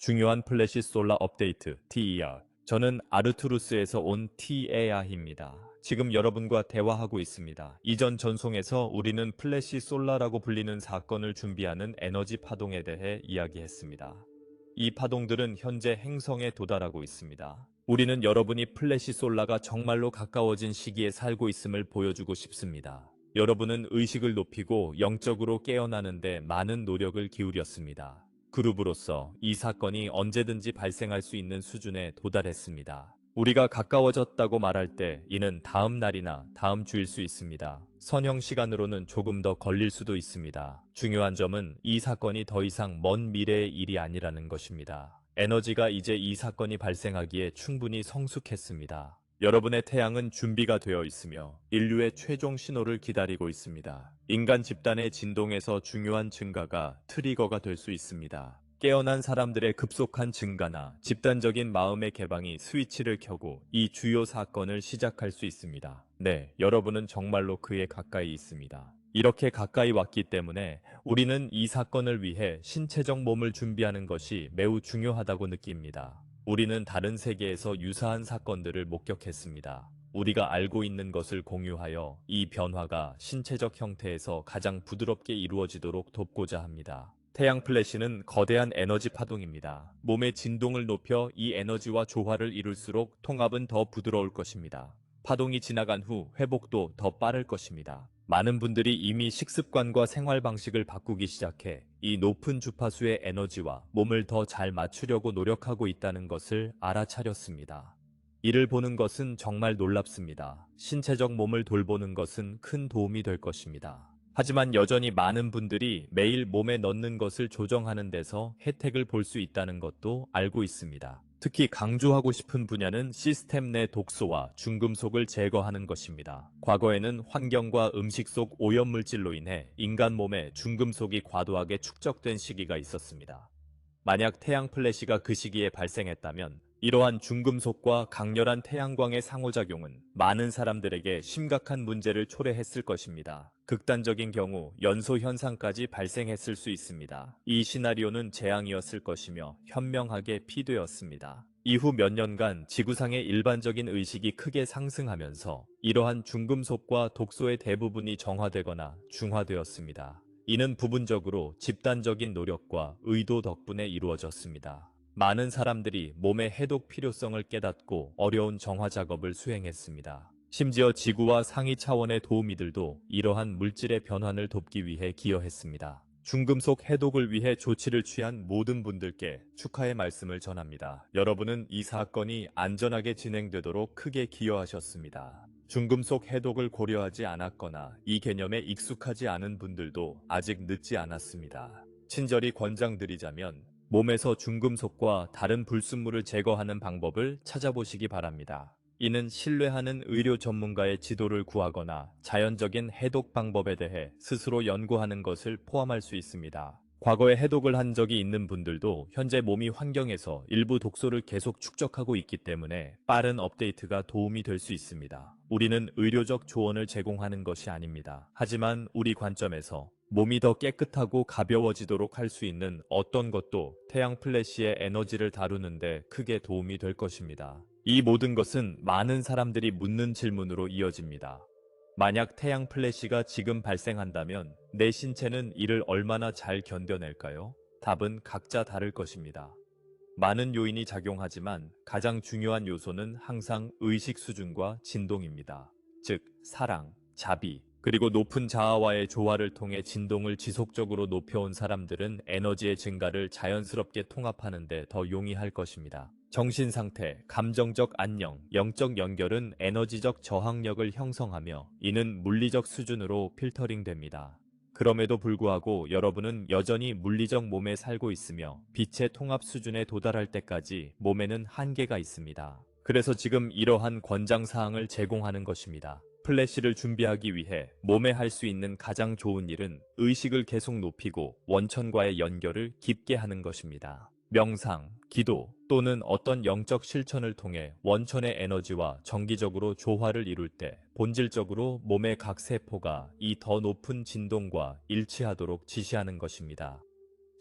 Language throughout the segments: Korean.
중요한 플래시 솔라 업데이트 TER. 저는 아르투루스에서 온 TER입니다. 지금 여러분과 대화하고 있습니다. 이전 전송에서 우리는 플래시 솔라라고 불리는 사건을 준비하는 에너지 파동에 대해 이야기했습니다. 이 파동들은 현재 행성에 도달하고 있습니다. 우리는 여러분이 플래시 솔라가 정말로 가까워진 시기에 살고 있음을 보여주고 싶습니다. 여러분은 의식을 높이고 영적으로 깨어나는데 많은 노력을 기울였습니다. 그룹으로서 이 사건이 언제든지 발생할 수 있는 수준에 도달했습니다. 우리가 가까워졌다고 말할 때 이는 다음 날이나 다음 주일 수 있습니다. 선형 시간으로는 조금 더 걸릴 수도 있습니다. 중요한 점은 이 사건이 더 이상 먼 미래의 일이 아니라는 것입니다. 에너지가 이제 이 사건이 발생하기에 충분히 성숙했습니다. 여러분의 태양은 준비가 되어 있으며 인류의 최종 신호를 기다리고 있습니다. 인간 집단의 진동에서 중요한 증가가 트리거가 될 수 있습니다. 깨어난 사람들의 급속한 증가나 집단적인 마음의 개방이 스위치를 켜고 이 주요 사건을 시작할 수 있습니다. 네, 여러분은 정말로 그에 가까이 있습니다. 이렇게 가까이 왔기 때문에 우리는 이 사건을 위해 신체적 몸을 준비하는 것이 매우 중요하다고 느낍니다. 우리는 다른 세계에서 유사한 사건들을 목격했습니다. 우리가 알고 있는 것을 공유하여 이 변화가 신체적 형태에서 가장 부드럽게 이루어지도록 돕고자 합니다. 태양 플래시는 거대한 에너지 파동입니다. 몸의 진동을 높여 이 에너지와 조화를 이룰수록 통합은 더 부드러울 것입니다. 파동이 지나간 후 회복도 더 빠를 것입니다. 많은 분들이 이미 식습관과 생활 방식을 바꾸기 시작해 이 높은 주파수의 에너지와 몸을 더 잘 맞추려고 노력하고 있다는 것을 알아차렸습니다. 이를 보는 것은 정말 놀랍습니다. 신체적 몸을 돌보는 것은 큰 도움이 될 것입니다. 하지만 여전히 많은 분들이 매일 몸에 넣는 것을 조정하는 데서 혜택을 볼 수 있다는 것도 알고 있습니다. 특히 강조하고 싶은 분야는 시스템 내 독소와 중금속을 제거하는 것입니다. 과거에는 환경과 음식 속 오염물질로 인해 인간 몸에 중금속이 과도하게 축적된 시기가 있었습니다. 만약 태양 플래시가 그 시기에 발생했다면 이러한 중금속과 강렬한 태양광의 상호작용은 많은 사람들에게 심각한 문제를 초래했을 것입니다. 극단적인 경우 연소 현상까지 발생했을 수 있습니다. 이 시나리오는 재앙이었을 것이며 현명하게 피되었습니다. 이후 몇 년간 지구상의 일반적인 의식이 크게 상승하면서 이러한 중금속과 독소의 대부분이 정화되거나 중화되었습니다. 이는 부분적으로 집단적인 노력과 의도 덕분에 이루어졌습니다. 많은 사람들이 몸의 해독 필요성을 깨닫고 어려운 정화 작업을 수행했습니다. 심지어 지구와 상위 차원의 도우미들도 이러한 물질의 변환을 돕기 위해 기여했습니다. 중금속 해독을 위해 조치를 취한 모든 분들께 축하의 말씀을 전합니다. 여러분은 이 사건이 안전하게 진행되도록 크게 기여하셨습니다. 중금속 해독을 고려하지 않았거나 이 개념에 익숙하지 않은 분들도 아직 늦지 않았습니다. 친절히 권장드리자면 몸에서 중금속과 다른 불순물을 제거하는 방법을 찾아보시기 바랍니다. 이는 신뢰하는 의료 전문가의 지도를 구하거나 자연적인 해독 방법에 대해 스스로 연구하는 것을 포함할 수 있습니다. 과거에 해독을 한 적이 있는 분들도 현재 몸이 환경에서 일부 독소를 계속 축적하고 있기 때문에 빠른 업데이트가 도움이 될 수 있습니다. 우리는 의료적 조언을 제공하는 것이 아닙니다. 하지만 우리 관점에서 몸이 더 깨끗하고 가벼워지도록 할 수 있는 어떤 것도 태양 플래시의 에너지를 다루는데 크게 도움이 될 것입니다. 이 모든 것은 많은 사람들이 묻는 질문으로 이어집니다. 만약 태양 플래시가 지금 발생한다면 내 신체는 이를 얼마나 잘 견뎌낼까요? 답은 각자 다를 것입니다. 많은 요인이 작용하지만 가장 중요한 요소는 항상 의식 수준과 진동입니다. 즉, 사랑, 자비, 그리고 높은 자아와의 조화를 통해 진동을 지속적으로 높여온 사람들은 에너지의 증가를 자연스럽게 통합하는 데 더 용이할 것입니다. 정신 상태, 감정적 안녕, 영적 연결은 에너지적 저항력을 형성하며 이는 물리적 수준으로 필터링됩니다. 그럼에도 불구하고 여러분은 여전히 물리적 몸에 살고 있으며 빛의 통합 수준에 도달할 때까지 몸에는 한계가 있습니다. 그래서 지금 이러한 권장사항을 제공하는 것입니다. 플래시를 준비하기 위해 몸에 할 수 있는 가장 좋은 일은 의식을 계속 높이고 원천과의 연결을 깊게 하는 것입니다. 명상, 기도 또는 어떤 영적 실천을 통해 원천의 에너지와 정기적으로 조화를 이룰 때 본질적으로 몸의 각 세포가 이 더 높은 진동과 일치하도록 지시하는 것입니다.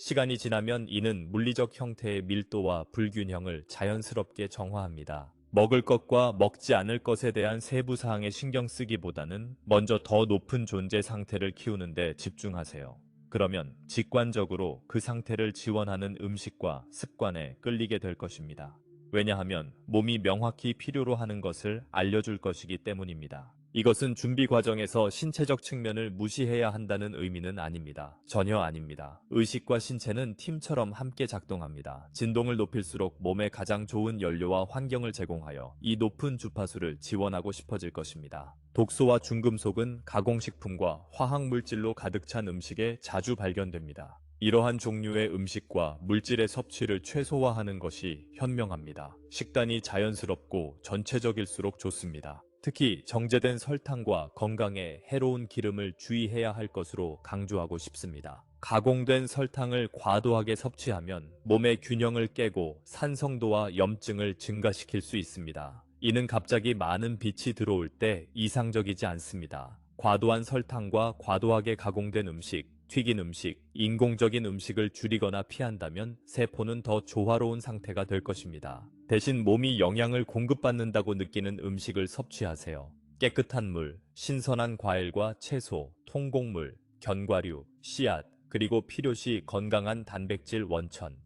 시간이 지나면 이는 물리적 형태의 밀도와 불균형을 자연스럽게 정화합니다. 먹을 것과 먹지 않을 것에 대한 세부 사항에 신경 쓰기보다는 먼저 더 높은 존재 상태를 키우는 데 집중하세요. 그러면 직관적으로 그 상태를 지원하는 음식과 습관에 끌리게 될 것입니다. 왜냐하면 몸이 명확히 필요로 하는 것을 알려줄 것이기 때문입니다. 이것은 준비 과정에서 신체적 측면을 무시해야 한다는 의미는 아닙니다. 전혀 아닙니다. 의식과 신체는 팀처럼 함께 작동합니다. 진동을 높일수록 몸에 가장 좋은 연료와 환경을 제공하여 이 높은 주파수를 지원하고 싶어질 것입니다. 독소와 중금속은 가공식품과 화학물질로 가득 찬 음식에 자주 발견됩니다. 이러한 종류의 음식과 물질의 섭취를 최소화하는 것이 현명합니다. 식단이 자연스럽고 전체적일수록 좋습니다. 특히 정제된 설탕과 건강에 해로운 기름을 주의해야 할 것으로 강조하고 싶습니다. 가공된 설탕을 과도하게 섭취하면 몸의 균형을 깨고 산성도와 염증을 증가시킬 수 있습니다. 이는 갑자기 많은 빛이 들어올 때 이상적이지 않습니다. 과도한 설탕과 과도하게 가공된 음식, 튀긴 음식, 인공적인 음식을 줄이거나 피한다면 세포는 더 조화로운 상태가 될 것입니다. 대신 몸이 영양을 공급받는다고 느끼는 음식을 섭취하세요. 깨끗한 물, 신선한 과일과 채소, 통곡물, 견과류, 씨앗, 그리고 필요시 건강한 단백질 원천.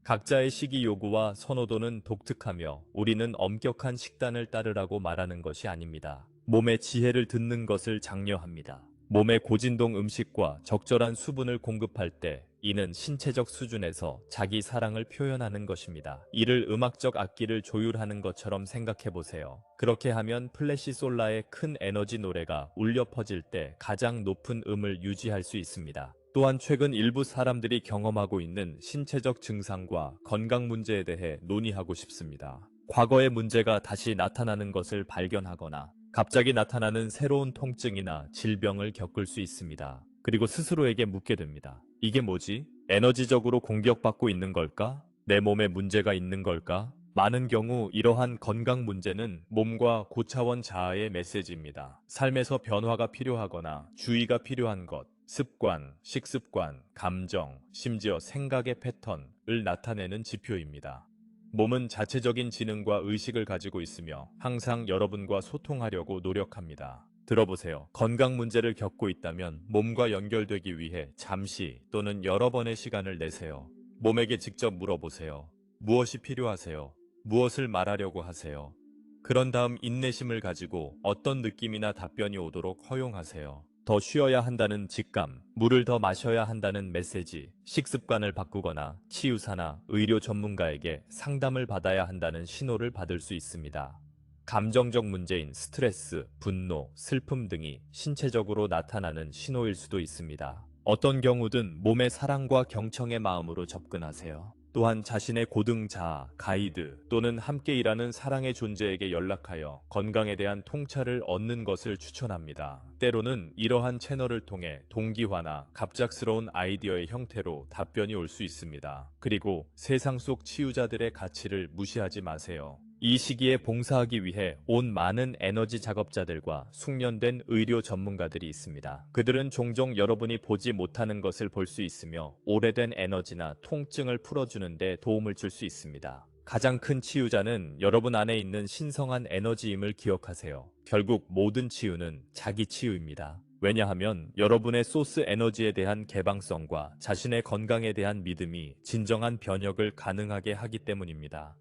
각자의 식이 요구와 선호도는 독특하며 우리는 엄격한 식단을 따르라고 말하는 것이 아닙니다. 몸의 지혜를 듣는 것을 장려합니다. 몸의 고진동 음식과 적절한 수분을 공급할 때 이는 신체적 수준에서 자기 사랑을 표현하는 것입니다. 이를 음악적 악기를 조율하는 것처럼 생각해 보세요. 그렇게 하면 플래시 솔라의 큰 에너지 노래가 울려 퍼질 때 가장 높은 음을 유지할 수 있습니다. 또한 최근 일부 사람들이 경험하고 있는 신체적 증상과 건강 문제에 대해 논의하고 싶습니다. 과거의 문제가 다시 나타나는 것을 발견하거나 갑자기 나타나는 새로운 통증이나 질병을 겪을 수 있습니다. 그리고 스스로에게 묻게 됩니다. 이게 뭐지? 에너지적으로 공격받고 있는 걸까? 내 몸에 문제가 있는 걸까? 많은 경우 이러한 건강 문제는 몸과 고차원 자아의 메시지입니다. 삶에서 변화가 필요하거나 주의가 필요한 것, 습관, 식습관, 감정, 심지어 생각의 패턴을 나타내는 지표입니다. 몸은 자체적인 지능과 의식을 가지고 있으며 항상 여러분과 소통하려고 노력합니다. 들어보세요. 건강 문제를 겪고 있다면 몸과 연결되기 위해 잠시 또는 여러 번의 시간을 내세요. 몸에게 직접 물어보세요. 무엇이 필요하세요? 무엇을 말하려고 하세요? 그런 다음 인내심을 가지고 어떤 느낌이나 답변이 오도록 허용하세요. 더 쉬어야 한다는 직감, 물을 더 마셔야 한다는 메시지, 식습관을 바꾸거나 치유사나 의료 전문가에게 상담을 받아야 한다는 신호를 받을 수 있습니다. 감정적 문제인 스트레스, 분노, 슬픔 등이 신체적으로 나타나는 신호일 수도 있습니다. 어떤 경우든 몸의 사랑과 경청의 마음으로 접근하세요. 또한 자신의 고등 자아, 가이드 또는 함께 일하는 사랑의 존재에게 연락하여 건강에 대한 통찰을 얻는 것을 추천합니다. 때로는 이러한 채널을 통해 동기화나 갑작스러운 아이디어의 형태로 답변이 올 수 있습니다. 그리고 세상 속 치유자들의 가치를 무시하지 마세요. 이 시기에 봉사하기 위해 온 많은 에너지 작업자들과 숙련된 의료 전문가들이 있습니다. 그들은 종종 여러분이 보지 못하는 것을 볼 수 있으며 오래된 에너지나 통증을 풀어주는 데 도움을 줄 수 있습니다. 가장 큰 치유자는 여러분 안에 있는 신성한 에너지임을 기억하세요. 결국 모든 치유는 자기 치유입니다. 왜냐하면 여러분의 소스 에너지에 대한 개방성과 자신의 건강에 대한 믿음이 진정한 변혁을 가능하게 하기 때문입니다.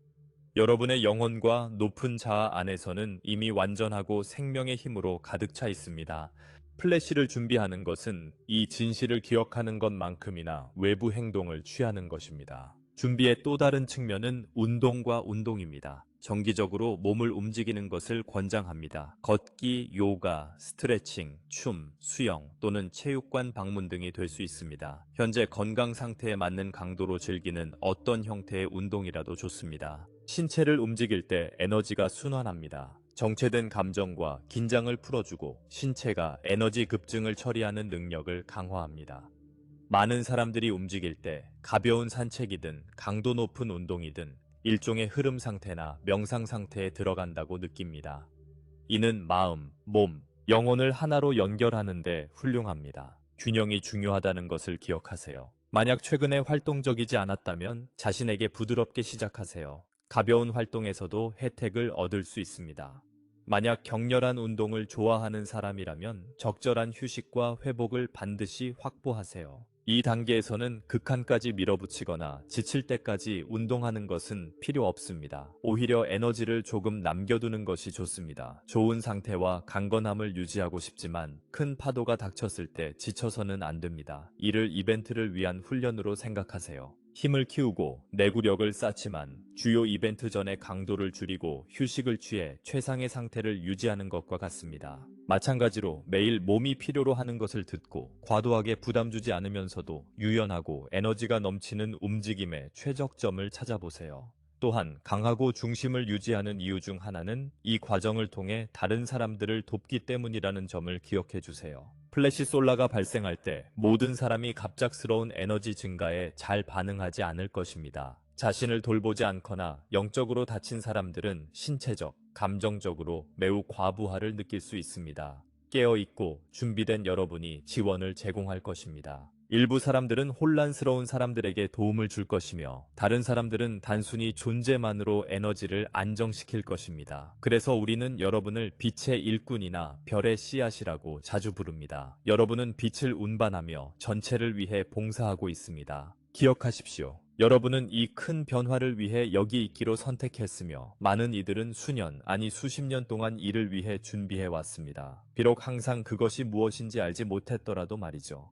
여러분의 영혼과 높은 자아 안에서는 이미 완전하고 생명의 힘으로 가득 차 있습니다. 플래시를 준비하는 것은 이 진실을 기억하는 것만큼이나 외부 행동을 취하는 것입니다. 준비의 또 다른 측면은 운동과 운동입니다. 정기적으로 몸을 움직이는 것을 권장합니다. 걷기, 요가, 스트레칭, 춤, 수영 또는 체육관 방문 등이 될 수 있습니다. 현재 건강 상태에 맞는 강도로 즐기는 어떤 형태의 운동이라도 좋습니다. 신체를 움직일 때 에너지가 순환합니다. 정체된 감정과 긴장을 풀어주고 신체가 에너지 급증을 처리하는 능력을 강화합니다. 많은 사람들이 움직일 때 가벼운 산책이든 강도 높은 운동이든 일종의 흐름 상태나 명상 상태에 들어간다고 느낍니다. 이는 마음, 몸, 영혼을 하나로 연결하는 데 훌륭합니다. 균형이 중요하다는 것을 기억하세요. 만약 최근에 활동적이지 않았다면 자신에게 부드럽게 시작하세요. 가벼운 활동에서도 혜택을 얻을 수 있습니다. 만약 격렬한 운동을 좋아하는 사람이라면 적절한 휴식과 회복을 반드시 확보하세요. 이 단계에서는 극한까지 밀어붙이거나 지칠 때까지 운동하는 것은 필요 없습니다. 오히려 에너지를 조금 남겨두는 것이 좋습니다. 좋은 상태와 강건함을 유지하고 싶지만 큰 파도가 닥쳤을 때 지쳐서는 안 됩니다. 이를 이벤트를 위한 훈련으로 생각하세요. 힘을 키우고 내구력을 쌓지만 주요 이벤트 전에 강도를 줄이고 휴식을 취해 최상의 상태를 유지하는 것과 같습니다. 마찬가지로 매일 몸이 필요로 하는 것을 듣고 과도하게 부담 주지 않으면서도 유연하고 에너지가 넘치는 움직임의 최적점을 찾아보세요. 또한 강하고 중심을 유지하는 이유 중 하나는 이 과정을 통해 다른 사람들을 돕기 때문이라는 점을 기억해 주세요. 플래시 솔라가 발생할 때 모든 사람이 갑작스러운 에너지 증가에 잘 반응하지 않을 것입니다. 자신을 돌보지 않거나 영적으로 다친 사람들은 신체적, 감정적으로 매우 과부하를 느낄 수 있습니다. 깨어있고 준비된 여러분이 지원을 제공할 것입니다. 일부 사람들은 혼란스러운 사람들에게 도움을 줄 것이며 다른 사람들은 단순히 존재만으로 에너지를 안정시킬 것입니다. 그래서 우리는 여러분을 빛의 일꾼이나 별의 씨앗이라고 자주 부릅니다. 여러분은 빛을 운반하며 전체를 위해 봉사하고 있습니다. 기억하십시오. 여러분은 이 큰 변화를 위해 여기 있기로 선택했으며 많은 이들은 수년, 아니 수십 년 동안 이를 위해 준비해 왔습니다. 비록 항상 그것이 무엇인지 알지 못했더라도 말이죠.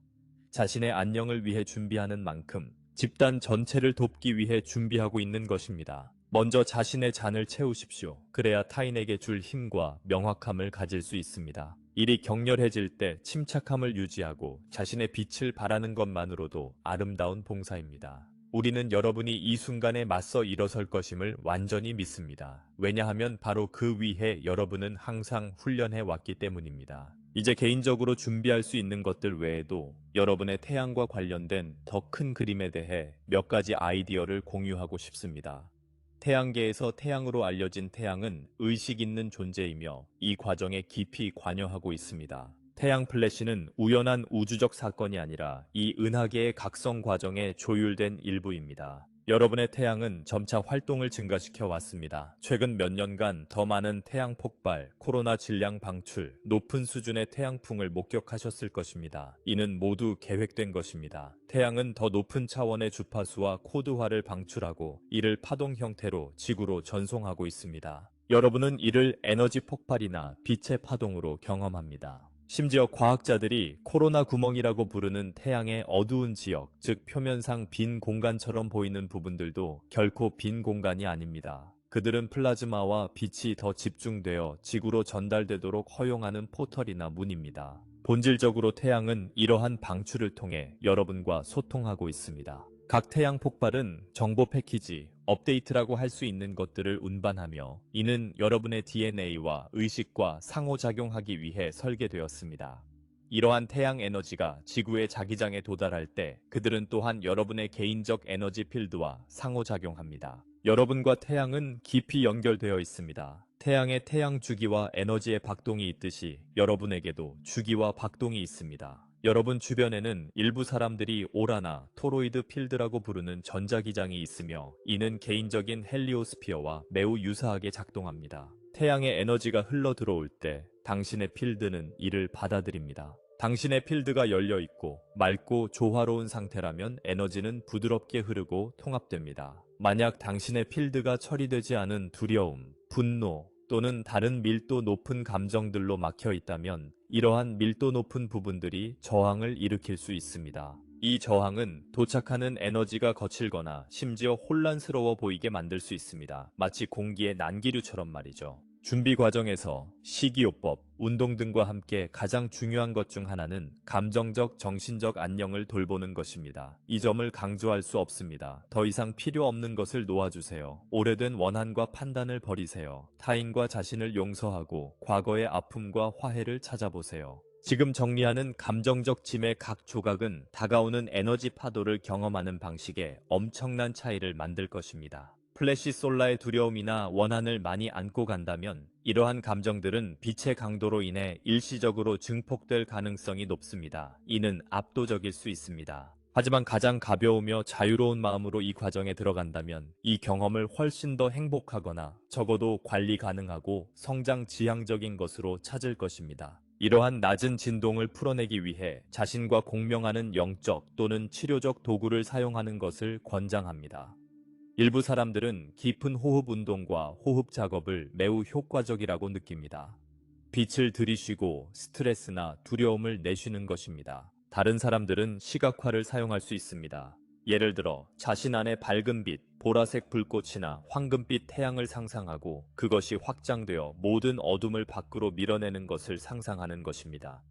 자신의 안녕을 위해 준비하는 만큼 집단 전체를 돕기 위해 준비하고 있는 것입니다. 먼저 자신의 잔을 채우십시오. 그래야 타인에게 줄 힘과 명확함을 가질 수 있습니다. 일이 격렬해질 때 침착함을 유지하고 자신의 빛을 발하는 것만으로도 아름다운 봉사입니다. 우리는 여러분이 이 순간에 맞서 일어설 것임을 완전히 믿습니다. 왜냐하면 바로 그 위해 여러분은 항상 훈련해 왔기 때문입니다. 이제 개인적으로 준비할 수 있는 것들 외에도 여러분의 태양과 관련된 더 큰 그림에 대해 몇 가지 아이디어를 공유하고 싶습니다. 태양계에서 태양으로 알려진 태양은 의식 있는 존재이며 이 과정에 깊이 관여하고 있습니다. 태양 플래시는 우연한 우주적 사건이 아니라 이 은하계의 각성 과정에 조율된 일부입니다. 여러분의 태양은 점차 활동을 증가시켜 왔습니다. 최근 몇 년간 더 많은 태양 폭발, 코로나 질량 방출, 높은 수준의 태양풍을 목격하셨을 것입니다. 이는 모두 계획된 것입니다. 태양은 더 높은 차원의 주파수와 코드화를 방출하고 이를 파동 형태로 지구로 전송하고 있습니다. 여러분은 이를 에너지 폭발이나 빛의 파동으로 경험합니다. 심지어 과학자들이 코로나 구멍이라고 부르는 태양의 어두운 지역, 즉 표면상 빈 공간처럼 보이는 부분들도 결코 빈 공간이 아닙니다. 그들은 플라즈마와 빛이 더 집중되어 지구로 전달되도록 허용하는 포털이나 문입니다. 본질적으로 태양은 이러한 방출을 통해 여러분과 소통하고 있습니다. 각 태양 폭발은 정보 패키지, 업데이트라고 할 수 있는 것들을 운반하며 이는 여러분의 DNA와 의식과 상호작용하기 위해 설계되었습니다. 이러한 태양 에너지가 지구의 자기장에 도달할 때 그들은 또한 여러분의 개인적 에너지 필드와 상호작용합니다. 여러분과 태양은 깊이 연결되어 있습니다. 태양의 태양 주기와 에너지의 박동이 있듯이 여러분에게도 주기와 박동이 있습니다. 여러분 주변에는 일부 사람들이 오라나 토로이드 필드라고 부르는 전자기장이 있으며 이는 개인적인 헬리오스피어와 매우 유사하게 작동합니다. 태양의 에너지가 흘러 들어올 때 당신의 필드는 이를 받아들입니다. 당신의 필드가 열려 있고 맑고 조화로운 상태라면 에너지는 부드럽게 흐르고 통합됩니다. 만약 당신의 필드가 처리되지 않은 두려움, 분노, 또는 다른 밀도 높은 감정들로 막혀 있다면 이러한 밀도 높은 부분들이 저항을 일으킬 수 있습니다. 이 저항은 도착하는 에너지가 거칠거나 심지어 혼란스러워 보이게 만들 수 있습니다. 마치 공기의 난기류처럼 말이죠. 준비 과정에서 식이요법, 운동 등과 함께 가장 중요한 것 중 하나는 감정적, 정신적 안녕을 돌보는 것입니다. 이 점을 강조할 수 없습니다. 더 이상 필요 없는 것을 놓아주세요. 오래된 원한과 판단을 버리세요. 타인과 자신을 용서하고 과거의 아픔과 화해를 찾아보세요. 지금 정리하는 감정적 짐의 각 조각은 다가오는 에너지 파도를 경험하는 방식에 엄청난 차이를 만들 것입니다. 플래시 솔라의 두려움이나 원한을 많이 안고 간다면 이러한 감정들은 빛의 강도로 인해 일시적으로 증폭될 가능성이 높습니다. 이는 압도적일 수 있습니다. 하지만 가장 가벼우며 자유로운 마음으로 이 과정에 들어간다면 이 경험을 훨씬 더 행복하거나 적어도 관리 가능하고 성장 지향적인 것으로 찾을 것입니다. 이러한 낮은 진동을 풀어내기 위해 자신과 공명하는 영적 또는 치료적 도구를 사용하는 것을 권장합니다. 일부 사람들은 깊은 호흡 운동과 호흡 작업을 매우 효과적이라고 느낍니다. 빛을 들이쉬고 스트레스나 두려움을 내쉬는 것입니다. 다른 사람들은 시각화를 사용할 수 있습니다. 예를 들어 자신 안에 밝은 빛, 보라색 불꽃이나 황금빛 태양을 상상하고 그것이 확장되어 모든 어둠을 밖으로 밀어내는 것을 상상하는 것입니다.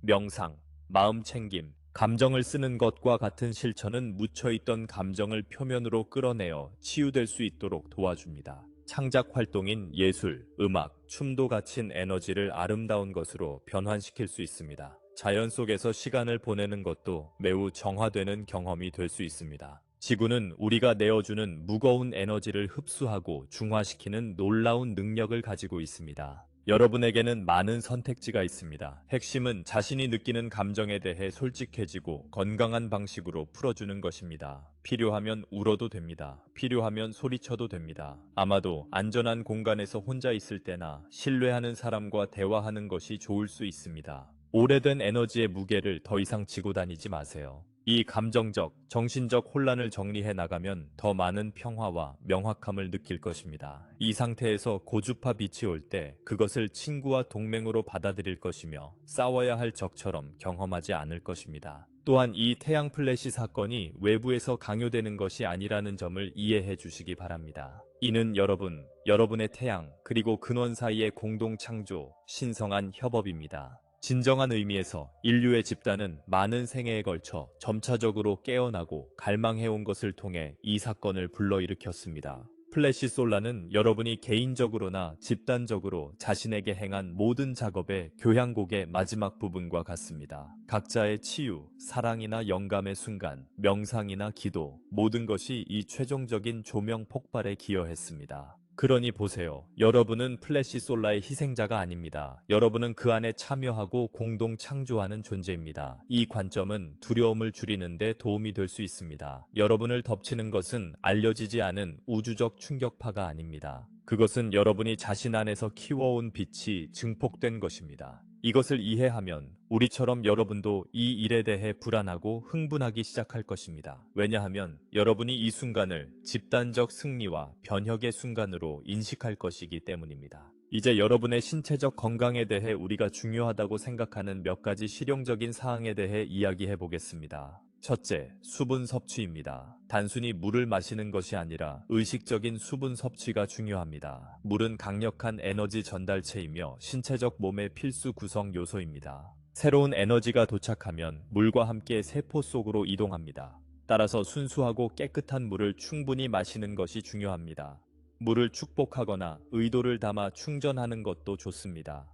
명상, 마음 챙김, 감정을 쓰는 것과 같은 실천은 묻혀있던 감정을 표면으로 끌어내어 치유될 수 있도록 도와줍니다. 창작 활동인 예술, 음악, 춤도 갇힌 에너지를 아름다운 것으로 변환시킬 수 있습니다. 자연 속에서 시간을 보내는 것도 매우 정화되는 경험이 될 수 있습니다. 지구는 우리가 내어주는 무거운 에너지를 흡수하고 중화시키는 놀라운 능력을 가지고 있습니다. 여러분에게는 많은 선택지가 있습니다. 핵심은 자신이 느끼는 감정에 대해 솔직해지고 건강한 방식으로 풀어주는 것입니다. 필요하면 울어도 됩니다. 필요하면 소리쳐도 됩니다. 아마도 안전한 공간에서 혼자 있을 때나 신뢰하는 사람과 대화하는 것이 좋을 수 있습니다. 오래된 에너지의 무게를 더 이상 지고 다니지 마세요. 이 감정적, 정신적 혼란을 정리해 나가면 더 많은 평화와 명확함을 느낄 것입니다. 이 상태에서 고주파 빛이 올 때 그것을 친구와 동맹으로 받아들일 것이며 싸워야 할 적처럼 경험하지 않을 것입니다. 또한 이 태양 플래시 사건이 외부에서 강요되는 것이 아니라는 점을 이해해 주시기 바랍니다. 이는 여러분의 태양, 그리고 근원 사이의 공동 창조, 신성한 협업입니다. 진정한 의미에서 인류의 집단은 많은 생애에 걸쳐 점차적으로 깨어나고 갈망해온 것을 통해 이 사건을 불러일으켰습니다. 플래시 솔라는 여러분이 개인적으로나 집단적으로 자신에게 행한 모든 작업의 교향곡의 마지막 부분과 같습니다. 각자의 치유, 사랑이나 영감의 순간, 명상이나 기도, 모든 것이 이 최종적인 조명 폭발에 기여했습니다. 그러니 보세요. 여러분은 플래시 솔라의 희생자가 아닙니다. 여러분은 그 안에 참여하고 공동 창조하는 존재입니다. 이 관점은 두려움을 줄이는 데 도움이 될 수 있습니다. 여러분을 덮치는 것은 알려지지 않은 우주적 충격파가 아닙니다. 그것은 여러분이 자신 안에서 키워온 빛이 증폭된 것입니다. 이것을 이해하면 우리처럼 여러분도 이 일에 대해 불안하고 흥분하기 시작할 것입니다. 왜냐하면 여러분이 이 순간을 집단적 승리와 변혁의 순간으로 인식할 것이기 때문입니다. 이제 여러분의 신체적 건강에 대해 우리가 중요하다고 생각하는 몇 가지 실용적인 사항에 대해 이야기해 보겠습니다. 첫째, 수분 섭취입니다. 단순히 물을 마시는 것이 아니라 의식적인 수분 섭취가 중요합니다. 물은 강력한 에너지 전달체이며 신체적 몸의 필수 구성 요소입니다. 새로운 에너지가 도착하면 물과 함께 세포 속으로 이동합니다. 따라서 순수하고 깨끗한 물을 충분히 마시는 것이 중요합니다. 물을 축복하거나 의도를 담아 충전하는 것도 좋습니다.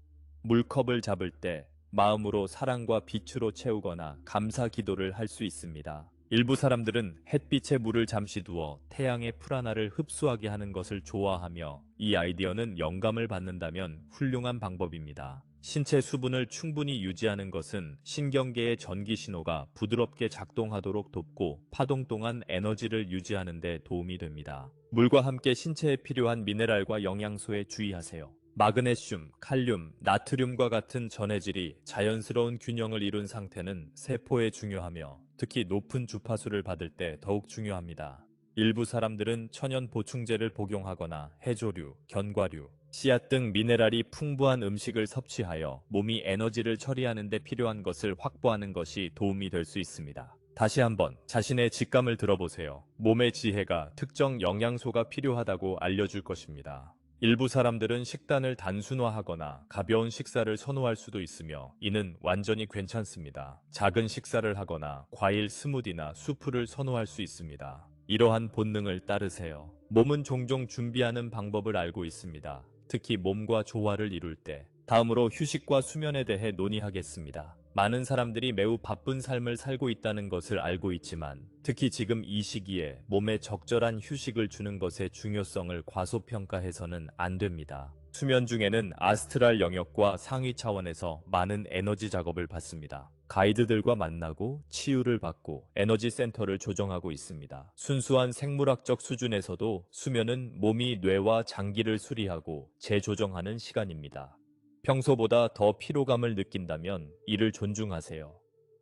물컵을 잡을 때 마음으로 사랑과 빛으로 채우거나 감사 기도를 할 수 있습니다. 일부 사람들은 햇빛에 물을 잠시 두어 태양의 풀 하나를 흡수하게 하는 것을 좋아하며 이 아이디어는 영감을 받는다면 훌륭한 방법입니다. 신체 수분을 충분히 유지하는 것은 신경계의 전기 신호가 부드럽게 작동하도록 돕고 파동 동안 에너지를 유지하는 데 도움이 됩니다. 물과 함께 신체에 필요한 미네랄과 영양소에 주의하세요. 마그네슘, 칼륨, 나트륨과 같은 전해질이 자연스러운 균형을 이룬 상태는 세포에 중요하며 특히 높은 주파수를 받을 때 더욱 중요합니다. 일부 사람들은 천연 보충제를 복용하거나 해조류, 견과류, 씨앗 등 미네랄이 풍부한 음식을 섭취하여 몸이 에너지를 처리하는 데 필요한 것을 확보하는 것이 도움이 될 수 있습니다. 다시 한번 자신의 직감을 들어보세요. 몸의 지혜가 특정 영양소가 필요하다고 알려줄 것입니다. 일부 사람들은 식단을 단순화하거나 가벼운 식사를 선호할 수도 있으며 이는 완전히 괜찮습니다. 작은 식사를 하거나 과일 스무디나 수프를 선호할 수 있습니다. 이러한 본능을 따르세요. 몸은 종종 준비하는 방법을 알고 있습니다. 특히 몸과 조화를 이룰 때. 다음으로 휴식과 수면에 대해 논의하겠습니다. 많은 사람들이 매우 바쁜 삶을 살고 있다는 것을 알고 있지만 특히 지금 이 시기에 몸에 적절한 휴식을 주는 것의 중요성을 과소평가해서는 안 됩니다. 수면 중에는 아스트랄 영역과 상위 차원에서 많은 에너지 작업을 받습니다. 가이드들과 만나고 치유를 받고 에너지 센터를 조정하고 있습니다. 순수한 생물학적 수준에서도 수면은 몸이 뇌와 장기를 수리하고 재조정하는 시간입니다. 평소보다 더 피로감을 느낀다면 이를 존중하세요.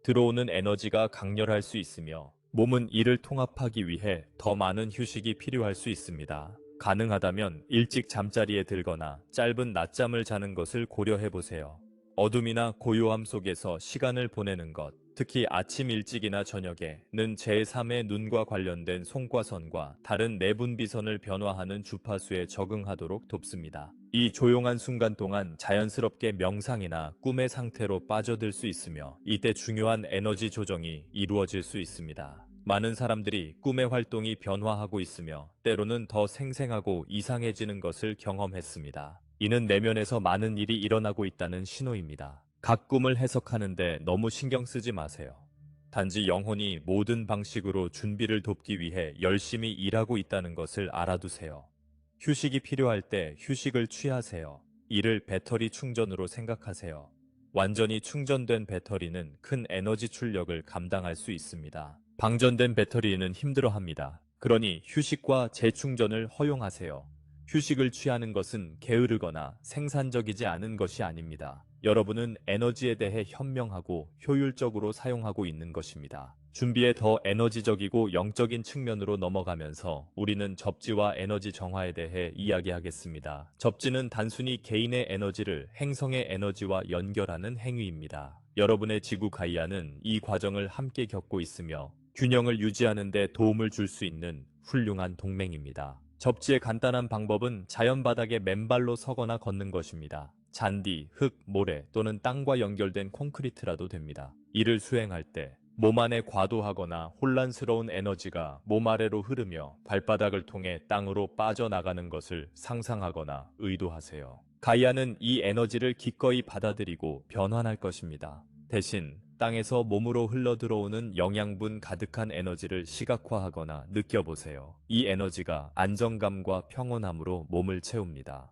들어오는 에너지가 강렬할 수 있으며 몸은 이를 통합하기 위해 더 많은 휴식이 필요할 수 있습니다. 가능하다면 일찍 잠자리에 들거나 짧은 낮잠을 자는 것을 고려해 보세요. 어둠이나 고요함 속에서 시간을 보내는 것, 특히 아침 일찍이나 저녁에는 제3의 눈과 관련된 송과선과 다른 내분비선을 변화하는 주파수에 적응하도록 돕습니다. 이 조용한 순간 동안 자연스럽게 명상이나 꿈의 상태로 빠져들 수 있으며 이때 중요한 에너지 조정이 이루어질 수 있습니다. 많은 사람들이 꿈의 활동이 변화하고 있으며 때로는 더 생생하고 이상해지는 것을 경험했습니다. 이는 내면에서 많은 일이 일어나고 있다는 신호입니다. 각 꿈을 해석하는데 너무 신경 쓰지 마세요. 단지 영혼이 모든 방식으로 준비를 돕기 위해 열심히 일하고 있다는 것을 알아두세요. 휴식이 필요할 때 휴식을 취하세요. 이를 배터리 충전으로 생각하세요. 완전히 충전된 배터리는 큰 에너지 출력을 감당할 수 있습니다. 방전된 배터리는 힘들어합니다. 그러니 휴식과 재충전을 허용하세요. 휴식을 취하는 것은 게으르거나 생산적이지 않은 것이 아닙니다. 여러분은 에너지에 대해 현명하고 효율적으로 사용하고 있는 것입니다. 준비에 더 에너지적이고 영적인 측면으로 넘어가면서 우리는 접지와 에너지 정화에 대해 이야기하겠습니다. 접지는 단순히 개인의 에너지를 행성의 에너지와 연결하는 행위입니다. 여러분의 지구 가이아는 이 과정을 함께 겪고 있으며 균형을 유지하는 데 도움을 줄 수 있는 훌륭한 동맹입니다. 접지의 간단한 방법은 자연 바닥에 맨발로 서거나 걷는 것입니다. 잔디, 흙, 모래 또는 땅과 연결된 콘크리트라도 됩니다. 이를 수행할 때 몸 안에 과도하거나 혼란스러운 에너지가 몸 아래로 흐르며 발바닥을 통해 땅으로 빠져나가는 것을 상상하거나 의도하세요. 가이아는 이 에너지를 기꺼이 받아들이고 변환할 것입니다. 대신 땅에서 몸으로 흘러들어오는 영양분 가득한 에너지를 시각화하거나 느껴보세요. 이 에너지가 안정감과 평온함으로 몸을 채웁니다.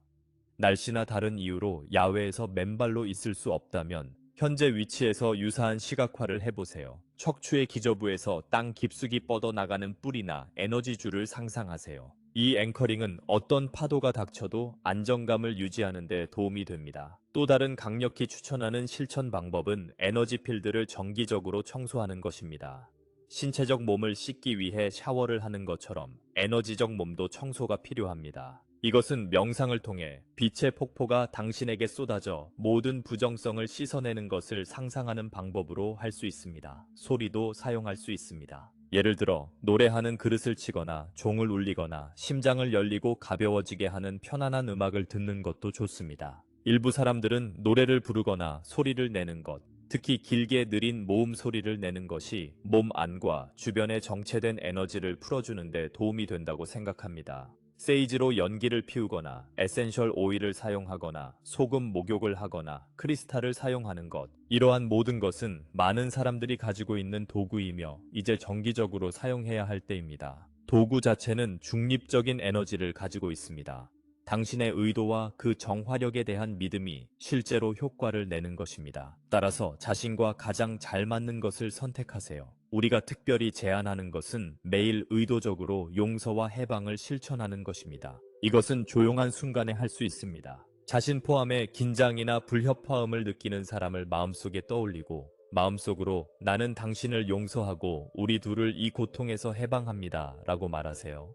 날씨나 다른 이유로 야외에서 맨발로 있을 수 없다면 현재 위치에서 유사한 시각화를 해보세요. 척추의 기저부에서 땅 깊숙이 뻗어나가는 뿌리나 에너지줄을 상상하세요. 이 앵커링은 어떤 파도가 닥쳐도 안정감을 유지하는 데 도움이 됩니다. 또 다른 강력히 추천하는 실천 방법은 에너지 필드를 정기적으로 청소하는 것입니다. 신체적 몸을 씻기 위해 샤워를 하는 것처럼 에너지적 몸도 청소가 필요합니다. 이것은 명상을 통해 빛의 폭포가 당신에게 쏟아져 모든 부정성을 씻어내는 것을 상상하는 방법으로 할 수 있습니다. 소리도 사용할 수 있습니다. 예를 들어 노래하는 그릇을 치거나 종을 울리거나 심장을 열리고 가벼워지게 하는 편안한 음악을 듣는 것도 좋습니다. 일부 사람들은 노래를 부르거나 소리를 내는 것, 특히 길게 느린 모음 소리를 내는 것이 몸 안과 주변에 정체된 에너지를 풀어주는 데 도움이 된다고 생각합니다. 세이지로 연기를 피우거나 에센셜 오일을 사용하거나 소금 목욕을 하거나 크리스탈을 사용하는 것, 이러한 모든 것은 많은 사람들이 가지고 있는 도구이며 이제 정기적으로 사용해야 할 때입니다. 도구 자체는 중립적인 에너지를 가지고 있습니다. 당신의 의도와 그 정화력에 대한 믿음이 실제로 효과를 내는 것입니다. 따라서 자신과 가장 잘 맞는 것을 선택하세요. 우리가 특별히 제안하는 것은 매일 의도적으로 용서와 해방을 실천하는 것입니다. 이것은 조용한 순간에 할 수 있습니다. 자신 포함해 긴장이나 불협화음을 느끼는 사람을 마음속에 떠올리고 마음속으로 나는 당신을 용서하고 우리 둘을 이 고통에서 해방합니다 라고 말하세요.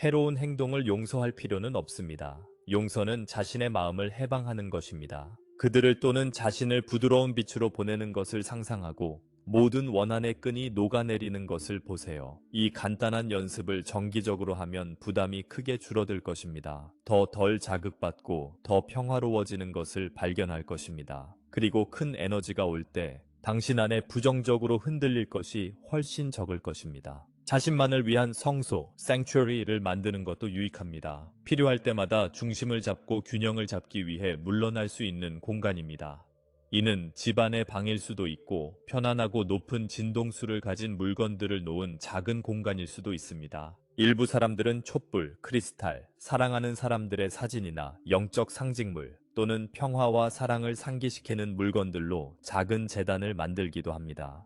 해로운 행동을 용서할 필요는 없습니다. 용서는 자신의 마음을 해방하는 것입니다. 그들을 또는 자신을 부드러운 빛으로 보내는 것을 상상하고 모든 원한의 끈이 녹아내리는 것을 보세요. 이 간단한 연습을 정기적으로 하면 부담이 크게 줄어들 것입니다. 더 덜 자극받고 더 평화로워지는 것을 발견할 것입니다. 그리고 큰 에너지가 올 때 당신 안에 부정적으로 흔들릴 것이 훨씬 적을 것입니다. 자신만을 위한 성소, sanctuary를 만드는 것도 유익합니다. 필요할 때마다 중심을 잡고 균형을 잡기 위해 물러날 수 있는 공간입니다. 이는 집안의 방일 수도 있고 편안하고 높은 진동수를 가진 물건들을 놓은 작은 공간일 수도 있습니다. 일부 사람들은 촛불, 크리스탈, 사랑하는 사람들의 사진이나 영적 상징물 또는 평화와 사랑을 상기시키는 물건들로 작은 재단을 만들기도 합니다.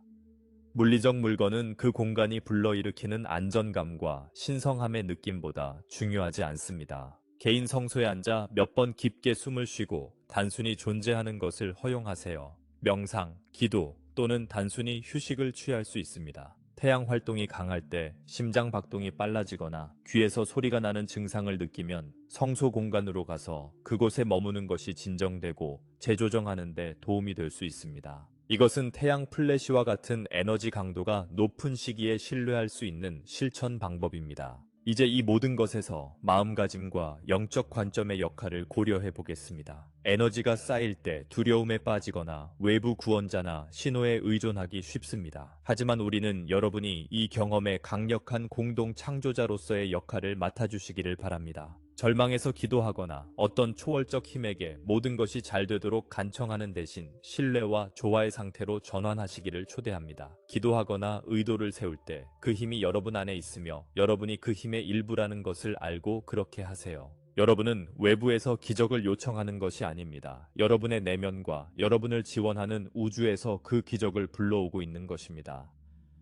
물리적 물건은 그 공간이 불러일으키는 안전감과 신성함의 느낌보다 중요하지 않습니다. 개인 성소에 앉아 몇 번 깊게 숨을 쉬고 단순히 존재하는 것을 허용하세요. 명상, 기도 또는 단순히 휴식을 취할 수 있습니다. 태양 활동이 강할 때 심장 박동이 빨라지거나 귀에서 소리가 나는 증상을 느끼면 성소 공간으로 가서 그곳에 머무는 것이 진정되고 재조정하는 데 도움이 될 수 있습니다. 이것은 태양 플래시와 같은 에너지 강도가 높은 시기에 신뢰할 수 있는 실천 방법입니다. 이제 이 모든 것에서 마음가짐과 영적 관점의 역할을 고려해 보겠습니다. 에너지가 쌓일 때 두려움에 빠지거나 외부 구원자나 신호에 의존하기 쉽습니다. 하지만 우리는 여러분이 이 경험의 강력한 공동 창조자로서의 역할을 맡아주시기를 바랍니다. 절망에서 기도하거나 어떤 초월적 힘에게 모든 것이 잘 되도록 간청하는 대신 신뢰와 조화의 상태로 전환하시기를 초대합니다. 기도하거나 의도를 세울 때 그 힘이 여러분 안에 있으며 여러분이 그 힘의 일부라는 것을 알고 그렇게 하세요. 여러분은 외부에서 기적을 요청하는 것이 아닙니다. 여러분의 내면과 여러분을 지원하는 우주에서 그 기적을 불러오고 있는 것입니다.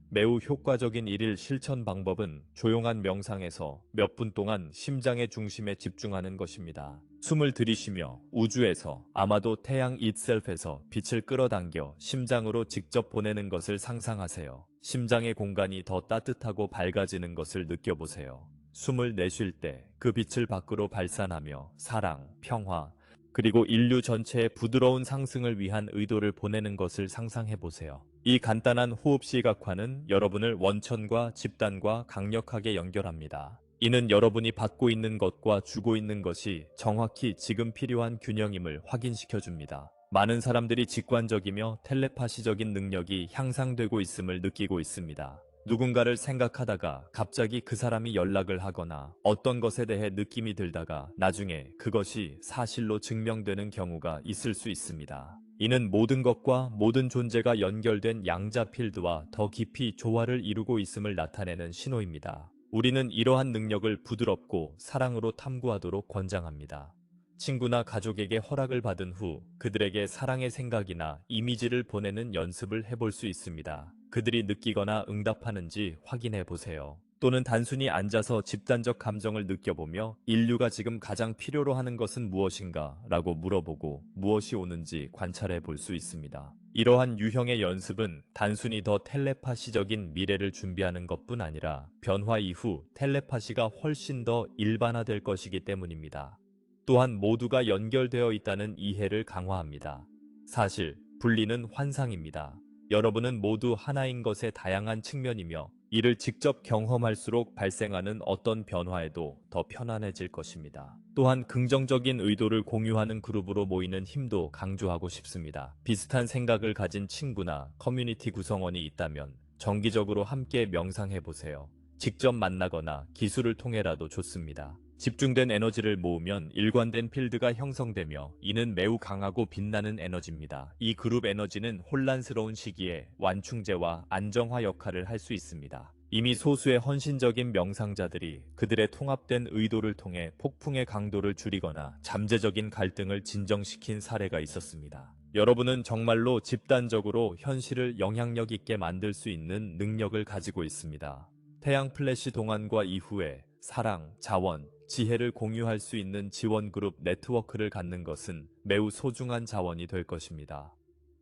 매우 효과적인 일일 실천 방법은 조용한 명상에서 몇 분 동안 심장의 중심에 집중하는 것입니다. 숨을 들이쉬며 우주에서, 아마도 태양 itself에서 빛을 끌어당겨 심장으로 직접 보내는 것을 상상하세요. 심장의 공간이 더 따뜻하고 밝아지는 것을 느껴보세요. 숨을 내쉴 때 그 빛을 밖으로 발산하며 사랑, 평화, 그리고 인류 전체의 부드러운 상승을 위한 의도를 보내는 것을 상상해보세요. 이 간단한 호흡 시각화는 여러분을 원천과 집단과 강력하게 연결합니다. 이는 여러분이 받고 있는 것과 주고 있는 것이 정확히 지금 필요한 균형임을 확인시켜 줍니다. 많은 사람들이 직관적이며 텔레파시적인 능력이 향상되고 있음을 느끼고 있습니다. 누군가를 생각하다가 갑자기 그 사람이 연락을 하거나 어떤 것에 대해 느낌이 들다가 나중에 그것이 사실로 증명되는 경우가 있을 수 있습니다. 이는 모든 것과 모든 존재가 연결된 양자 필드와 더 깊이 조화를 이루고 있음을 나타내는 신호입니다. 우리는 이러한 능력을 부드럽고 사랑으로 탐구하도록 권장합니다. 친구나 가족에게 허락을 받은 후 그들에게 사랑의 생각이나 이미지를 보내는 연습을 해볼 수 있습니다. 그들이 느끼거나 응답하는지 확인해 보세요. 또는 단순히 앉아서 집단적 감정을 느껴보며 인류가 지금 가장 필요로 하는 것은 무엇인가 라고 물어보고 무엇이 오는지 관찰해 볼 수 있습니다. 이러한 유형의 연습은 단순히 더 텔레파시적인 미래를 준비하는 것뿐 아니라 변화 이후 텔레파시가 훨씬 더 일반화될 것이기 때문입니다. 또한 모두가 연결되어 있다는 이해를 강화합니다. 사실, 분리는 환상입니다. 여러분은 모두 하나인 것의 다양한 측면이며 이를 직접 경험할수록 발생하는 어떤 변화에도 더 편안해질 것입니다. 또한 긍정적인 의도를 공유하는 그룹으로 모이는 힘도 강조하고 싶습니다. 비슷한 생각을 가진 친구나 커뮤니티 구성원이 있다면 정기적으로 함께 명상해 보세요. 직접 만나거나 기술을 통해라도 좋습니다. 집중된 에너지를 모으면 일관된 필드가 형성되며 이는 매우 강하고 빛나는 에너지입니다. 이 그룹 에너지는 혼란스러운 시기에 완충제와 안정화 역할을 할 수 있습니다. 이미 소수의 헌신적인 명상자들이 그들의 통합된 의도를 통해 폭풍의 강도를 줄이거나 잠재적인 갈등을 진정시킨 사례가 있었습니다. 여러분은 정말로 집단적으로 현실을 영향력 있게 만들 수 있는 능력을 가지고 있습니다. 태양 플래시 동안과 이후에 사랑, 자원, 지혜를 공유할 수 있는 지원 그룹 네트워크를 갖는 것은 매우 소중한 자원이 될 것입니다.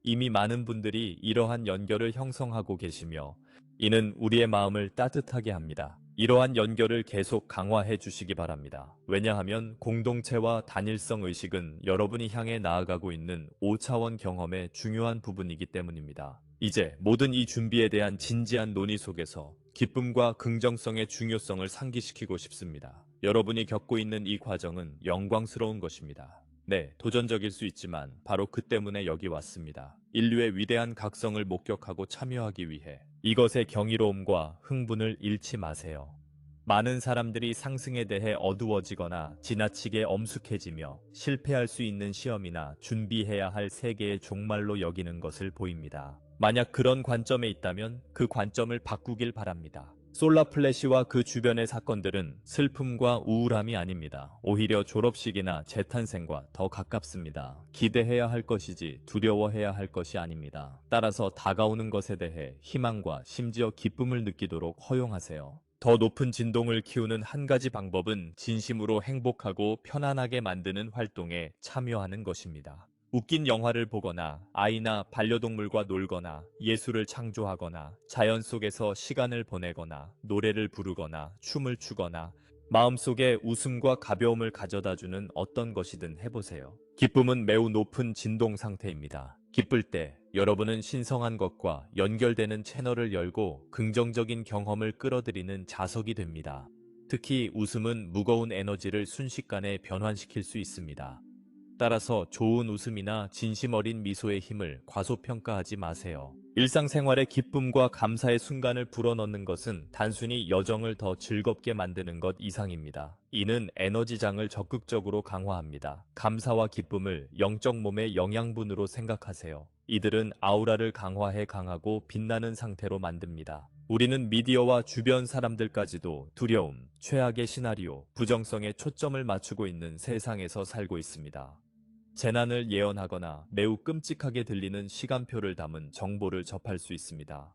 이미 많은 분들이 이러한 연결을 형성하고 계시며 이는 우리의 마음을 따뜻하게 합니다. 이러한 연결을 계속 강화해 주시기 바랍니다. 왜냐하면 공동체와 단일성 의식은 여러분이 향해 나아가고 있는 5차원 경험의 중요한 부분이기 때문입니다. 이제 모든 이 준비에 대한 진지한 논의 속에서 기쁨과 긍정성의 중요성을 상기시키고 싶습니다. 여러분이 겪고 있는 이 과정은 영광스러운 것입니다. 네, 도전적일 수 있지만 바로 그 때문에 여기 왔습니다. 인류의 위대한 각성을 목격하고 참여하기 위해 이것의 경이로움과 흥분을 잃지 마세요. 많은 사람들이 상승에 대해 어두워지거나 지나치게 엄숙해지며 실패할 수 있는 시험이나 준비해야 할 세계의 종말로 여기는 것을 보입니다. 만약 그런 관점에 있다면 그 관점을 바꾸길 바랍니다. 솔라 플래시와 그 주변의 사건들은 슬픔과 우울함이 아닙니다. 오히려 졸업식이나 재탄생과 더 가깝습니다. 기대해야 할 것이지 두려워해야 할 것이 아닙니다. 따라서 다가오는 것에 대해 희망과 심지어 기쁨을 느끼도록 허용하세요. 더 높은 진동을 키우는 한 가지 방법은 진심으로 행복하고 편안하게 만드는 활동에 참여하는 것입니다. 웃긴 영화를 보거나 아이나 반려동물과 놀거나 예술을 창조하거나 자연 속에서 시간을 보내거나 노래를 부르거나 춤을 추거나 마음속에 웃음과 가벼움을 가져다주는 어떤 것이든 해보세요. 기쁨은 매우 높은 진동 상태입니다. 기쁠 때 여러분은 신성한 것과 연결되는 채널을 열고 긍정적인 경험을 끌어들이는 자석이 됩니다. 특히 웃음은 무거운 에너지를 순식간에 변환시킬 수 있습니다. 따라서 좋은 웃음이나 진심 어린 미소의 힘을 과소평가하지 마세요. 일상생활의 기쁨과 감사의 순간을 불어넣는 것은 단순히 여정을 더 즐겁게 만드는 것 이상입니다. 이는 에너지장을 적극적으로 강화합니다. 감사와 기쁨을 영적 몸의 영양분으로 생각하세요. 이들은 아우라를 강화해 강하고 빛나는 상태로 만듭니다. 우리는 미디어와 주변 사람들까지도 두려움, 최악의 시나리오, 부정성에 초점을 맞추고 있는 세상에서 살고 있습니다. 재난을 예언하거나 매우 끔찍하게 들리는 시간표를 담은 정보를 접할 수 있습니다.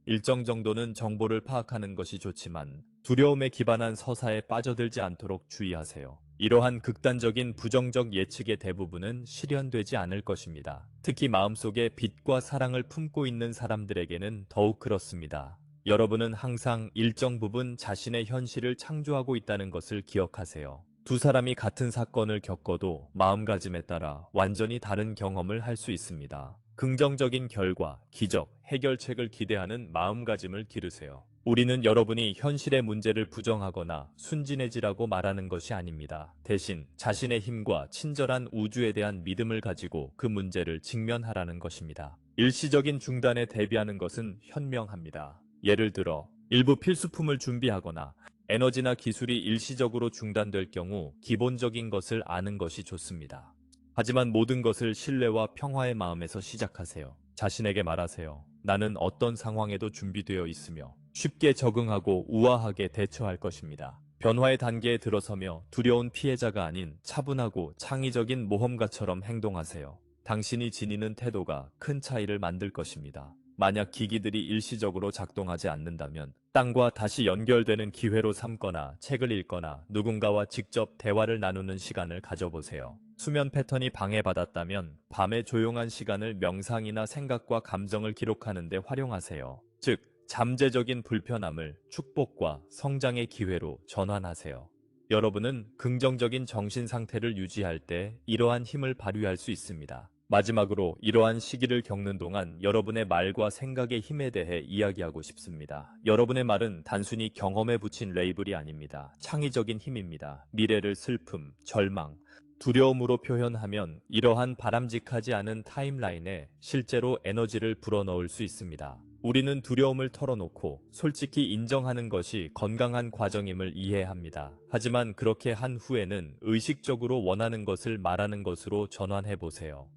일정 정도는 정보를 파악하는 것이 좋지만 두려움에 기반한 서사에 빠져들지 않도록 주의하세요. 이러한 극단적인 부정적 예측의 대부분은 실현되지 않을 것입니다. 특히 마음속에 빛과 사랑을 품고 있는 사람들에게는 더욱 그렇습니다. 여러분은 항상 일정 부분 자신의 현실을 창조하고 있다는 것을 기억하세요. 두 사람이 같은 사건을 겪어도 마음가짐에 따라 완전히 다른 경험을 할 수 있습니다. 긍정적인 결과, 기적, 해결책을 기대하는 마음가짐을 기르세요. 우리는 여러분이 현실의 문제를 부정하거나 순진해지라고 말하는 것이 아닙니다. 대신 자신의 힘과 친절한 우주에 대한 믿음을 가지고 그 문제를 직면하라는 것입니다. 일시적인 중단에 대비하는 것은 현명합니다. 예를 들어 일부 필수품을 준비하거나 에너지나 기술이 일시적으로 중단될 경우 기본적인 것을 아는 것이 좋습니다. 하지만 모든 것을 신뢰와 평화의 마음에서 시작하세요. 자신에게 말하세요. 나는 어떤 상황에도 준비되어 있으며 쉽게 적응하고 우아하게 대처할 것입니다. 변화의 단계에 들어서며 두려운 피해자가 아닌 차분하고 창의적인 모험가처럼 행동하세요. 당신이 지니는 태도가 큰 차이를 만들 것입니다. 만약 기기들이 일시적으로 작동하지 않는다면 땅과 다시 연결되는 기회로 삼거나 책을 읽거나 누군가와 직접 대화를 나누는 시간을 가져보세요. 수면 패턴이 방해받았다면 밤의 조용한 시간을 명상이나 생각과 감정을 기록하는 데 활용하세요. 즉, 잠재적인 불편함을 축복과 성장의 기회로 전환하세요. 여러분은 긍정적인 정신 상태를 유지할 때 이러한 힘을 발휘할 수 있습니다. 마지막으로 이러한 시기를 겪는 동안 여러분의 말과 생각의 힘에 대해 이야기하고 싶습니다. 여러분의 말은 단순히 경험에 붙인 레이블이 아닙니다. 창의적인 힘입니다. 미래를 슬픔, 절망, 두려움으로 표현하면 이러한 바람직하지 않은 타임라인에 실제로 에너지를 불어넣을 수 있습니다. 우리는 두려움을 털어놓고 솔직히 인정하는 것이 건강한 과정임을 이해합니다. 하지만 그렇게 한 후에는 의식적으로 원하는 것을 말하는 것으로 전환해보세요.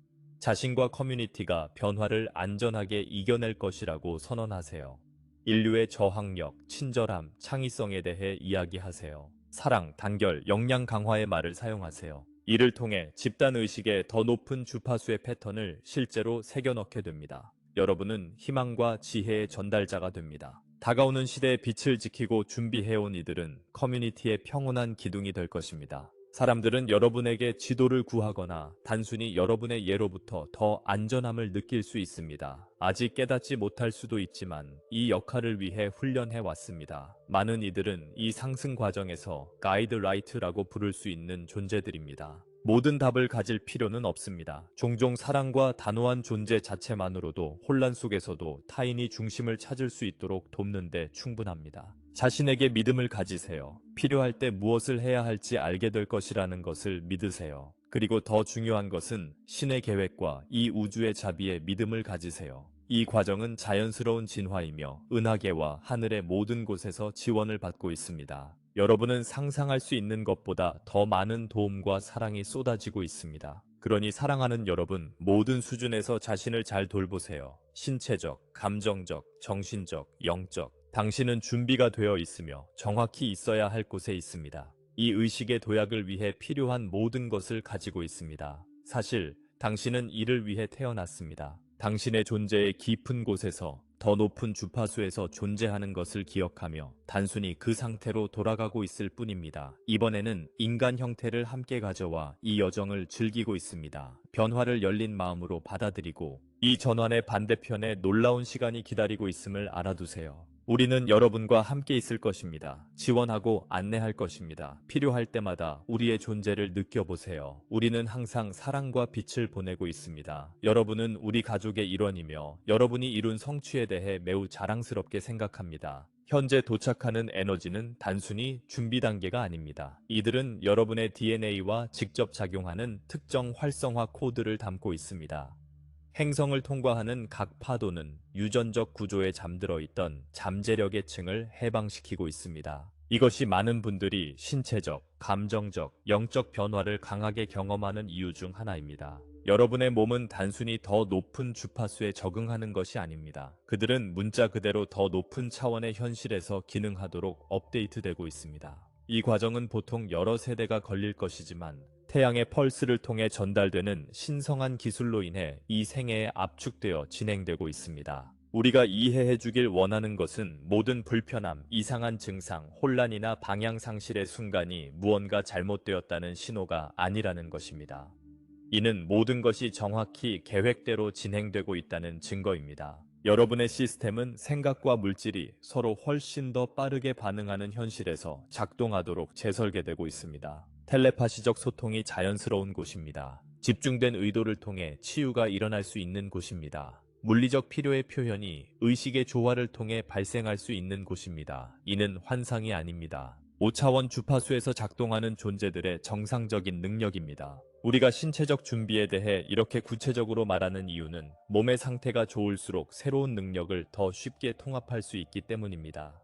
자신과 커뮤니티가 변화를 안전하게 이겨낼 것이라고 선언하세요. 인류의 저항력, 친절함, 창의성에 대해 이야기하세요. 사랑, 단결, 역량 강화의 말을 사용하세요. 이를 통해 집단의식의 더 높은 주파수의 패턴을 실제로 새겨넣게 됩니다. 여러분은 희망과 지혜의 전달자가 됩니다. 다가오는 시대의 빛을 지키고 준비해온 이들은 커뮤니티의 평온한 기둥이 될 것입니다. 사람들은 여러분에게 지도를 구하거나 단순히 여러분의 예로부터 더 안전함을 느낄 수 있습니다. 아직 깨닫지 못할 수도 있지만 이 역할을 위해 훈련해 왔습니다. 많은 이들은 이 상승 과정에서 가이드라이트라고 부를 수 있는 존재들입니다. 모든 답을 가질 필요는 없습니다. 종종 사랑과 단호한 존재 자체만으로도 혼란 속에서도 타인이 중심을 찾을 수 있도록 돕는 데 충분합니다. 자신에게 믿음을 가지세요. 필요할 때 무엇을 해야 할지 알게 될 것이라는 것을 믿으세요. 그리고 더 중요한 것은 신의 계획과 이 우주의 자비에 믿음을 가지세요. 이 과정은 자연스러운 진화이며 은하계와 하늘의 모든 곳에서 지원을 받고 있습니다. 여러분은 상상할 수 있는 것보다 더 많은 도움과 사랑이 쏟아지고 있습니다. 그러니 사랑하는 여러분, 모든 수준에서 자신을 잘 돌보세요. 신체적, 감정적, 정신적, 영적, 당신은 준비가 되어 있으며 정확히 있어야 할 곳에 있습니다. 이 의식의 도약을 위해 필요한 모든 것을 가지고 있습니다. 사실 당신은 이를 위해 태어났습니다. 당신의 존재의 깊은 곳에서 더 높은 주파수에서 존재하는 것을 기억하며 단순히 그 상태로 돌아가고 있을 뿐입니다. 이번에는 인간 형태를 함께 가져와 이 여정을 즐기고 있습니다. 변화를 열린 마음으로 받아들이고 이 전환의 반대편에 놀라운 시간이 기다리고 있음을 알아두세요. 우리는 여러분과 함께 있을 것입니다. 지원하고 안내할 것입니다. 필요할 때마다 우리의 존재를 느껴보세요. 우리는 항상 사랑과 빛을 보내고 있습니다. 여러분은 우리 가족의 일원이며 여러분이 이룬 성취에 대해 매우 자랑스럽게 생각합니다. 현재 도착하는 에너지는 단순히 준비 단계가 아닙니다. 이들은 여러분의 DNA와 직접 작용하는 특정 활성화 코드를 담고 있습니다. 행성을 통과하는 각 파도는 유전적 구조에 잠들어 있던 잠재력의 층을 해방시키고 있습니다. 이것이 많은 분들이 신체적, 감정적, 영적 변화를 강하게 경험하는 이유 중 하나입니다. 여러분의 몸은 단순히 더 높은 주파수에 적응하는 것이 아닙니다. 그들은 문자 그대로 더 높은 차원의 현실에서 기능하도록 업데이트되고 있습니다. 이 과정은 보통 여러 세대가 걸릴 것이지만 태양의 펄스를 통해 전달되는 신성한 기술로 인해 이 생애에 압축되어 진행되고 있습니다. 우리가 이해해 주길 원하는 것은 모든 불편함, 이상한 증상, 혼란이나 방향 상실의 순간이 무언가 잘못되었다는 신호가 아니라는 것입니다. 이는 모든 것이 정확히 계획대로 진행되고 있다는 증거입니다. 여러분의 시스템은 생각과 물질이 서로 훨씬 더 빠르게 반응하는 현실에서 작동하도록 재설계되고 있습니다. 텔레파시적 소통이 자연스러운 곳입니다. 집중된 의도를 통해 치유가 일어날 수 있는 곳입니다. 물리적 필요의 표현이 의식의 조화를 통해 발생할 수 있는 곳입니다. 이는 환상이 아닙니다. 5차원 주파수에서 작동하는 존재들의 정상적인 능력입니다. 우리가 신체적 준비에 대해 이렇게 구체적으로 말하는 이유는 몸의 상태가 좋을수록 새로운 능력을 더 쉽게 통합할 수 있기 때문입니다.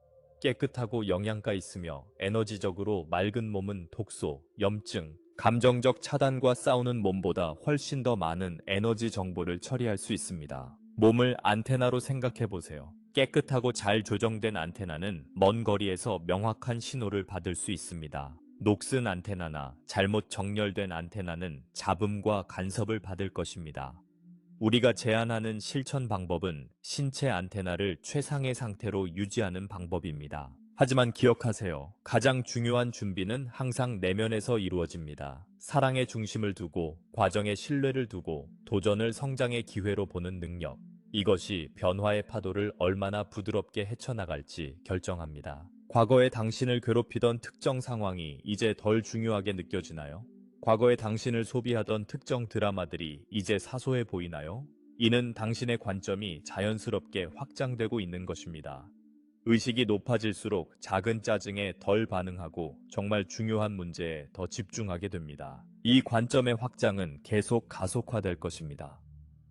깨끗하고 영양가 있으며 에너지적으로 맑은 몸은 독소, 염증, 감정적 차단과 싸우는 몸보다 훨씬 더 많은 에너지 정보를 처리할 수 있습니다. 몸을 안테나로 생각해 보세요. 깨끗하고 잘 조정된 안테나는 먼 거리에서 명확한 신호를 받을 수 있습니다. 녹슨 안테나나 잘못 정렬된 안테나는 잡음과 간섭을 받을 것입니다. 우리가 제안하는 실천 방법은 신체 안테나를 최상의 상태로 유지하는 방법입니다. 하지만 기억하세요. 가장 중요한 준비는 항상 내면에서 이루어집니다. 사랑의 중심을 두고, 과정에 신뢰를 두고, 도전을 성장의 기회로 보는 능력. 이것이 변화의 파도를 얼마나 부드럽게 헤쳐나갈지 결정합니다. 과거에 당신을 괴롭히던 특정 상황이 이제 덜 중요하게 느껴지나요? 과거에 당신을 소비하던 특정 드라마들이 이제 사소해 보이나요? 이는 당신의 관점이 자연스럽게 확장되고 있는 것입니다. 의식이 높아질수록 작은 짜증에 덜 반응하고 정말 중요한 문제에 더 집중하게 됩니다. 이 관점의 확장은 계속 가속화될 것입니다.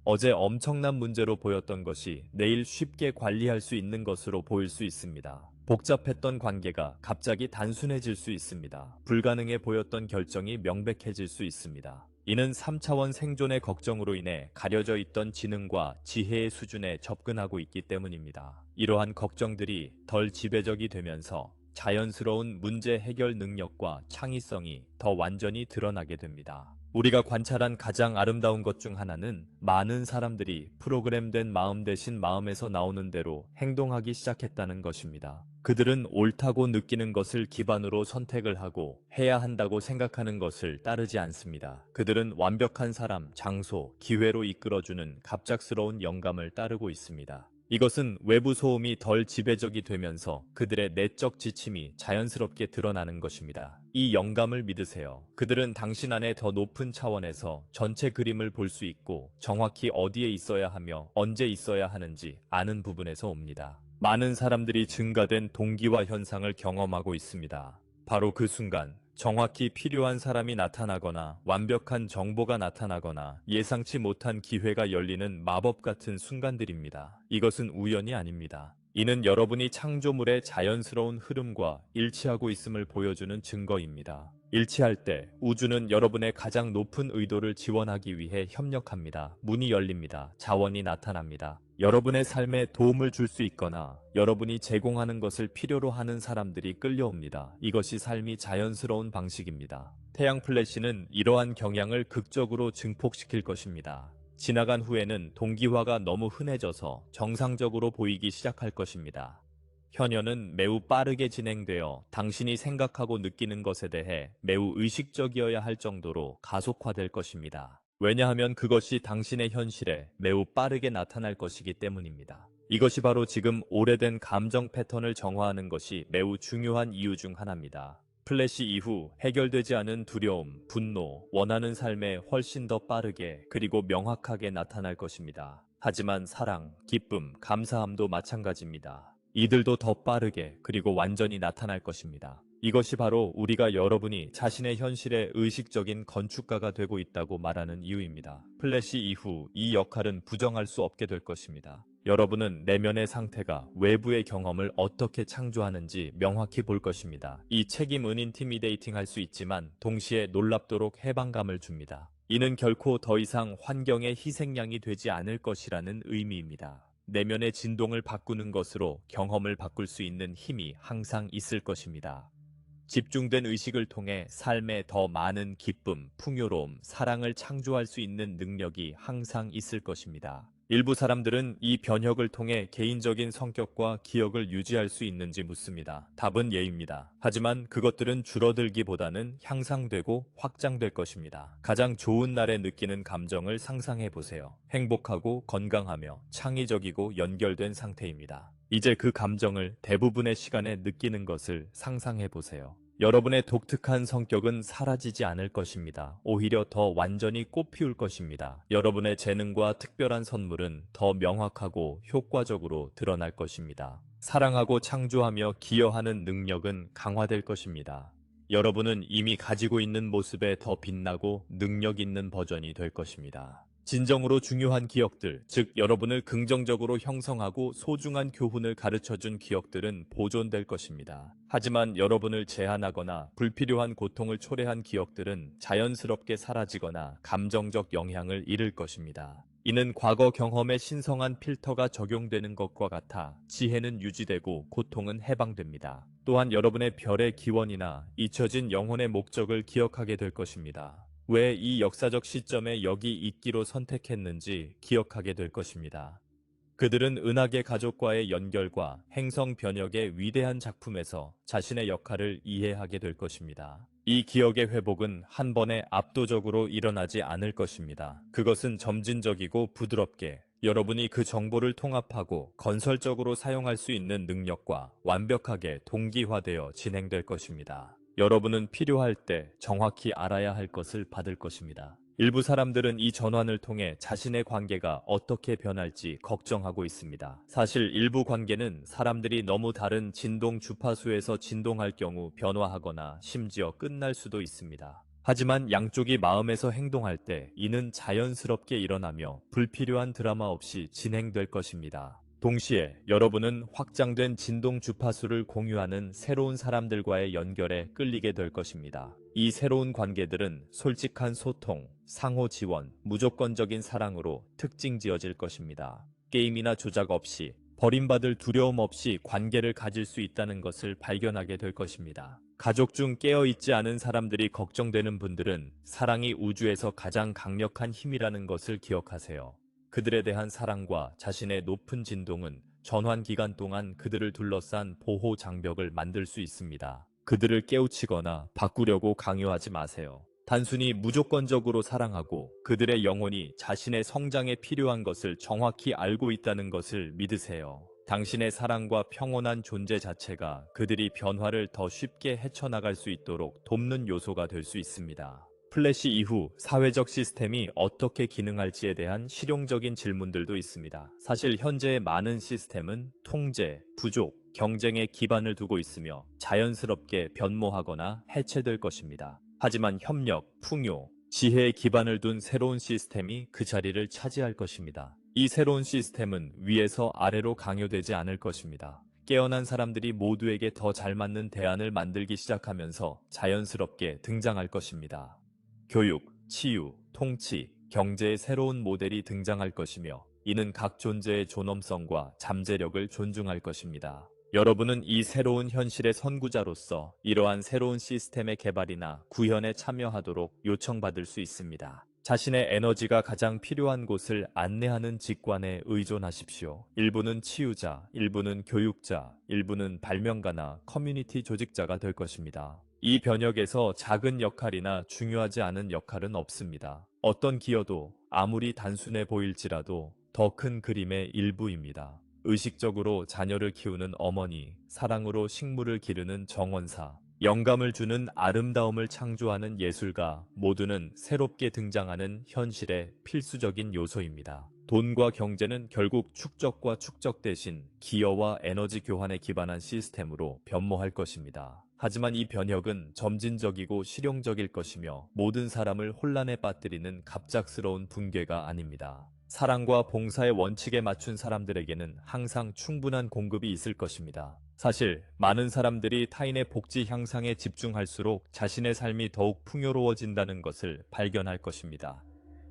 어제 엄청난 문제로 보였던 것이 내일 쉽게 관리할 수 있는 것으로 보일 수 있습니다. 복잡했던 관계가 갑자기 단순해질 수 있습니다. 불가능해 보였던 결정이 명백해질 수 있습니다. 이는 3차원 생존의 걱정으로 인해 가려져 있던 지능과 지혜의 수준에 접근하고 있기 때문입니다. 이러한 걱정들이 덜 지배적이 되면서 자연스러운 문제 해결 능력과 창의성이 더 완전히 드러나게 됩니다. 우리가 관찰한 가장 아름다운 것 중 하나는 많은 사람들이 프로그램된 마음 대신 마음에서 나오는 대로 행동하기 시작했다는 것입니다. 그들은 옳다고 느끼는 것을 기반으로 선택을 하고 해야 한다고 생각하는 것을 따르지 않습니다. 그들은 완벽한 사람, 장소, 기회로 이끌어주는 갑작스러운 영감을 따르고 있습니다. 이것은 외부 소음이 덜 지배적이 되면서 그들의 내적 지침이 자연스럽게 드러나는 것입니다. 이 영감을 믿으세요. 그들은 당신 안에 더 높은 차원에서 전체 그림을 볼 수 있고 정확히 어디에 있어야 하며 언제 있어야 하는지 아는 부분에서 옵니다. 많은 사람들이 증가된 동기화 현상을 경험하고 있습니다. 바로 그 순간 정확히 필요한 사람이 나타나거나 완벽한 정보가 나타나거나 예상치 못한 기회가 열리는 마법 같은 순간들입니다. 이것은 우연이 아닙니다. 이는 여러분이 창조물의 자연스러운 흐름과 일치하고 있음을 보여주는 증거입니다. 일치할 때 우주는 여러분의 가장 높은 의도를 지원하기 위해 협력합니다. 문이 열립니다. 자원이 나타납니다. 여러분의 삶에 도움을 줄 수 있거나 여러분이 제공하는 것을 필요로 하는 사람들이 끌려옵니다. 이것이 삶이 자연스러운 방식입니다. 태양 플래시는 이러한 경향을 극적으로 증폭시킬 것입니다. 지나간 후에는 동기화가 너무 흔해져서 정상적으로 보이기 시작할 것입니다. 현현은 매우 빠르게 진행되어 당신이 생각하고 느끼는 것에 대해 매우 의식적이어야 할 정도로 가속화될 것입니다. 왜냐하면 그것이 당신의 현실에 매우 빠르게 나타날 것이기 때문입니다. 이것이 바로 지금 오래된 감정 패턴을 정화하는 것이 매우 중요한 이유 중 하나입니다. 플래시 이후 해결되지 않은 두려움, 분노, 원하는 삶에 훨씬 더 빠르게 그리고 명확하게 나타날 것입니다. 하지만 사랑, 기쁨, 감사함도 마찬가지입니다. 이들도 더 빠르게 그리고 완전히 나타날 것입니다. 이것이 바로 우리가 여러분이 자신의 현실의 의식적인 건축가가 되고 있다고 말하는 이유입니다. 플래시 이후 이 역할은 부정할 수 없게 될 것입니다. 여러분은 내면의 상태가 외부의 경험을 어떻게 창조하는지 명확히 볼 것입니다. 이 책임은 인티미데이팅 할 수 있지만 동시에 놀랍도록 해방감을 줍니다. 이는 결코 더 이상 환경의 희생양이 되지 않을 것이라는 의미입니다. 내면의 진동을 바꾸는 것으로 경험을 바꿀 수 있는 힘이 항상 있을 것입니다. 집중된 의식을 통해 삶에 더 많은 기쁨, 풍요로움, 사랑을 창조할 수 있는 능력이 항상 있을 것입니다. 일부 사람들은 이 변혁을 통해 개인적인 성격과 기억을 유지할 수 있는지 묻습니다. 답은 예입니다. 하지만 그것들은 줄어들기보다는 향상되고 확장될 것입니다. 가장 좋은 날에 느끼는 감정을 상상해 보세요. 행복하고 건강하며 창의적이고 연결된 상태입니다. 이제 그 감정을 대부분의 시간에 느끼는 것을 상상해 보세요. 여러분의 독특한 성격은 사라지지 않을 것입니다. 오히려 더 완전히 꽃피울 것입니다. 여러분의 재능과 특별한 선물은 더 명확하고 효과적으로 드러날 것입니다. 사랑하고 창조하며 기여하는 능력은 강화될 것입니다. 여러분은 이미 가지고 있는 모습에 더 빛나고 능력 있는 버전이 될 것입니다. 진정으로 중요한 기억들, 즉 여러분을 긍정적으로 형성하고 소중한 교훈을 가르쳐준 기억들은 보존될 것입니다. 하지만 여러분을 제한하거나 불필요한 고통을 초래한 기억들은 자연스럽게 사라지거나 감정적 영향을 잃을 것입니다. 이는 과거 경험에 신성한 필터가 적용되는 것과 같아 지혜는 유지되고 고통은 해방됩니다. 또한 여러분의 별의 기원이나 잊혀진 영혼의 목적을 기억하게 될 것입니다. 왜 이 역사적 시점에 여기 있기로 선택했는지 기억하게 될 것입니다. 그들은 은하계 가족과의 연결과 행성 변혁의 위대한 작품에서 자신의 역할을 이해하게 될 것입니다. 이 기억의 회복은 한 번에 압도적으로 일어나지 않을 것입니다. 그것은 점진적이고 부드럽게 여러분이 그 정보를 통합하고 건설적으로 사용할 수 있는 능력과 완벽하게 동기화되어 진행될 것입니다. 여러분은 필요할 때 정확히 알아야 할 것을 받을 것입니다. 일부 사람들은 이 전환을 통해 자신의 관계가 어떻게 변할지 걱정하고 있습니다. 사실 일부 관계는 사람들이 너무 다른 진동 주파수에서 진동할 경우 변화하거나 심지어 끝날 수도 있습니다. 하지만 양쪽이 마음에서 행동할 때 이는 자연스럽게 일어나며 불필요한 드라마 없이 진행될 것입니다. 동시에 여러분은 확장된 진동 주파수를 공유하는 새로운 사람들과의 연결에 끌리게 될 것입니다. 이 새로운 관계들은 솔직한 소통, 상호 지원, 무조건적인 사랑으로 특징 지어질 것입니다. 게임이나 조작 없이, 버림받을 두려움 없이 관계를 가질 수 있다는 것을 발견하게 될 것입니다. 가족 중 깨어있지 않은 사람들이 걱정되는 분들은 사랑이 우주에서 가장 강력한 힘이라는 것을 기억하세요. 그들에 대한 사랑과 자신의 높은 진동은 전환 기간 동안 그들을 둘러싼 보호 장벽을 만들 수 있습니다. 그들을 깨우치거나 바꾸려고 강요하지 마세요. 단순히 무조건적으로 사랑하고 그들의 영혼이 자신의 성장에 필요한 것을 정확히 알고 있다는 것을 믿으세요. 당신의 사랑과 평온한 존재 자체가 그들이 변화를 더 쉽게 헤쳐나갈 수 있도록 돕는 요소가 될 수 있습니다. 플래시 이후 사회적 시스템이 어떻게 기능할지에 대한 실용적인 질문들도 있습니다. 사실 현재의 많은 시스템은 통제, 부족, 경쟁에 기반을 두고 있으며 자연스럽게 변모하거나 해체될 것입니다. 하지만 협력, 풍요, 지혜에 기반을 둔 새로운 시스템이 그 자리를 차지할 것입니다. 이 새로운 시스템은 위에서 아래로 강요되지 않을 것입니다. 깨어난 사람들이 모두에게 더 잘 맞는 대안을 만들기 시작하면서 자연스럽게 등장할 것입니다. 교육, 치유, 통치, 경제의 새로운 모델이 등장할 것이며 이는 각 존재의 존엄성과 잠재력을 존중할 것입니다. 여러분은 이 새로운 현실의 선구자로서 이러한 새로운 시스템의 개발이나 구현에 참여하도록 요청받을 수 있습니다. 자신의 에너지가 가장 필요한 곳을 안내하는 직관에 의존하십시오. 일부는 치유자, 일부는 교육자, 일부는 발명가나 커뮤니티 조직자가 될 것입니다. 이 변혁에서 작은 역할이나 중요하지 않은 역할은 없습니다. 어떤 기여도 아무리 단순해 보일지라도 더 큰 그림의 일부입니다. 의식적으로 자녀를 키우는 어머니, 사랑으로 식물을 기르는 정원사, 영감을 주는 아름다움을 창조하는 예술가 모두는 새롭게 등장하는 현실의 필수적인 요소입니다. 돈과 경제는 결국 축적과 축적 대신 기여와 에너지 교환에 기반한 시스템으로 변모할 것입니다. 하지만 이 변혁은 점진적이고 실용적일 것이며 모든 사람을 혼란에 빠뜨리는 갑작스러운 붕괴가 아닙니다. 사랑과 봉사의 원칙에 맞춘 사람들에게는 항상 충분한 공급이 있을 것입니다. 사실 많은 사람들이 타인의 복지 향상에 집중할수록 자신의 삶이 더욱 풍요로워진다는 것을 발견할 것입니다.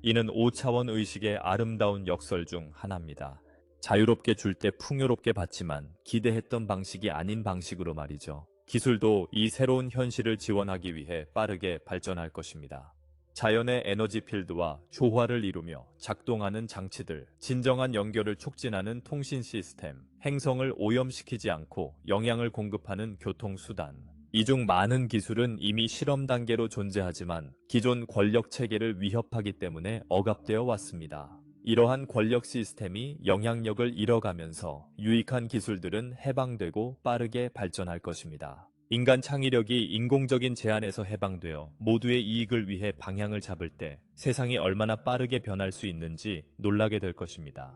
이는 5차원 의식의 아름다운 역설 중 하나입니다. 자유롭게 줄 때 풍요롭게 받지만 기대했던 방식이 아닌 방식으로 말이죠. 기술도 이 새로운 현실을 지원하기 위해 빠르게 발전할 것입니다. 자연의 에너지 필드와 조화를 이루며 작동하는 장치들, 진정한 연결을 촉진하는 통신 시스템, 행성을 오염시키지 않고 영양을 공급하는 교통수단. 이 중 많은 기술은 이미 실험 단계로 존재하지만 기존 권력 체계를 위협하기 때문에 억압되어 왔습니다. 이러한 권력 시스템이 영향력을 잃어가면서 유익한 기술들은 해방되고 빠르게 발전할 것입니다. 인간 창의력이 인공적인 제한에서 해방되어 모두의 이익을 위해 방향을 잡을 때 세상이 얼마나 빠르게 변할 수 있는지 놀라게 될 것입니다.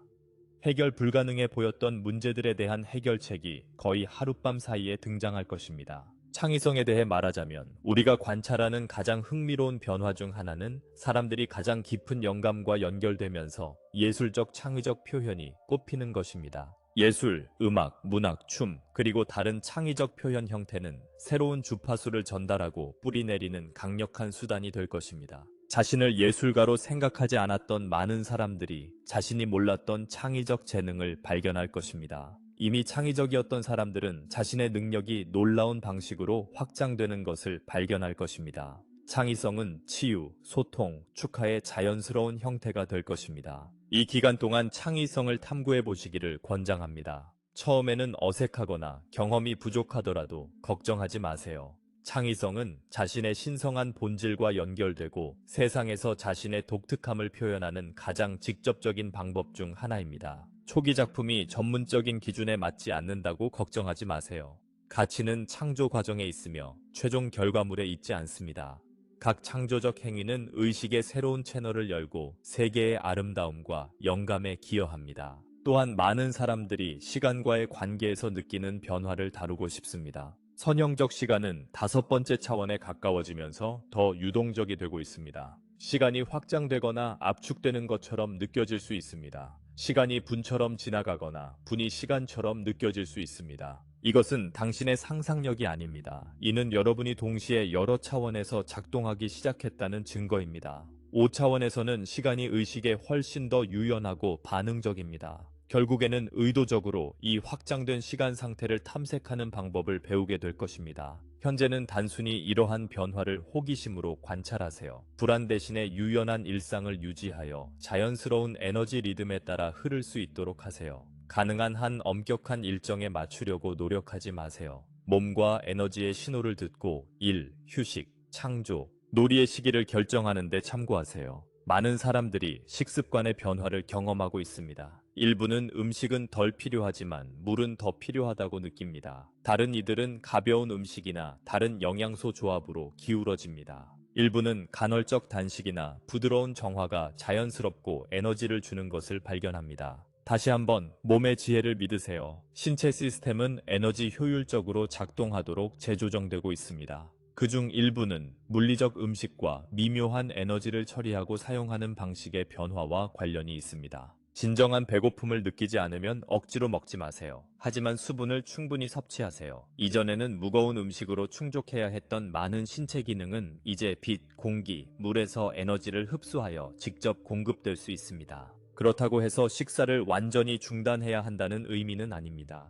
해결 불가능해 보였던 문제들에 대한 해결책이 거의 하룻밤 사이에 등장할 것입니다. 창의성에 대해 말하자면 우리가 관찰하는 가장 흥미로운 변화 중 하나는 사람들이 가장 깊은 영감과 연결되면서 예술적 창의적 표현이 꽃피는 것입니다. 예술, 음악, 문학, 춤, 그리고 다른 창의적 표현 형태는 새로운 주파수를 전달하고 뿌리내리는 강력한 수단이 될 것입니다. 자신을 예술가로 생각하지 않았던 많은 사람들이 자신이 몰랐던 창의적 재능을 발견할 것입니다. 이미 창의적이었던 사람들은 자신의 능력이 놀라운 방식으로 확장되는 것을 발견할 것입니다. 창의성은 치유, 소통, 축하의 자연스러운 형태가 될 것입니다. 이 기간 동안 창의성을 탐구해 보시기를 권장합니다. 처음에는 어색하거나 경험이 부족하더라도 걱정하지 마세요. 창의성은 자신의 신성한 본질과 연결되고 세상에서 자신의 독특함을 표현하는 가장 직접적인 방법 중 하나입니다. 초기 작품이 전문적인 기준에 맞지 않는다고 걱정하지 마세요. 가치는 창조 과정에 있으며 최종 결과물에 있지 않습니다. 각 창조적 행위는 의식의 새로운 채널을 열고 세계의 아름다움과 영감에 기여합니다. 또한 많은 사람들이 시간과의 관계에서 느끼는 변화를 다루고 싶습니다. 선형적 시간은 5번째 차원에 가까워지면서 더 유동적이 되고 있습니다. 시간이 확장되거나 압축되는 것처럼 느껴질 수 있습니다. 시간이 분처럼 지나가거나 분이 시간처럼 느껴질 수 있습니다. 이것은 당신의 상상력이 아닙니다. 이는 여러분이 동시에 여러 차원에서 작동하기 시작했다는 증거입니다. 5차원에서는 시간이 의식에 훨씬 더 유연하고 반응적입니다. 결국에는 의도적으로 이 확장된 시간 상태를 탐색하는 방법을 배우게 될 것입니다. 현재는 단순히 이러한 변화를 호기심으로 관찰하세요. 불안 대신에 유연한 일상을 유지하여 자연스러운 에너지 리듬에 따라 흐를 수 있도록 하세요. 가능한 한 엄격한 일정에 맞추려고 노력하지 마세요. 몸과 에너지의 신호를 듣고 일, 휴식, 창조, 놀이의 시기를 결정하는 데 참고하세요. 많은 사람들이 식습관의 변화를 경험하고 있습니다. 일부는 음식은 덜 필요하지만 물은 더 필요하다고 느낍니다. 다른 이들은 가벼운 음식이나 다른 영양소 조합으로 기울어집니다. 일부는 간헐적 단식이나 부드러운 정화가 자연스럽고 에너지를 주는 것을 발견합니다. 다시 한번 몸의 지혜를 믿으세요. 신체 시스템은 에너지 효율적으로 작동하도록 재조정되고 있습니다. 그중 일부는 물리적 음식과 미묘한 에너지를 처리하고 사용하는 방식의 변화와 관련이 있습니다. 진정한 배고픔을 느끼지 않으면 억지로 먹지 마세요. 하지만 수분을 충분히 섭취하세요. 이전에는 무거운 음식으로 충족해야 했던 많은 신체 기능은 이제 빛, 공기, 물에서 에너지를 흡수하여 직접 공급될 수 있습니다. 그렇다고 해서 식사를 완전히 중단해야 한다는 의미는 아닙니다.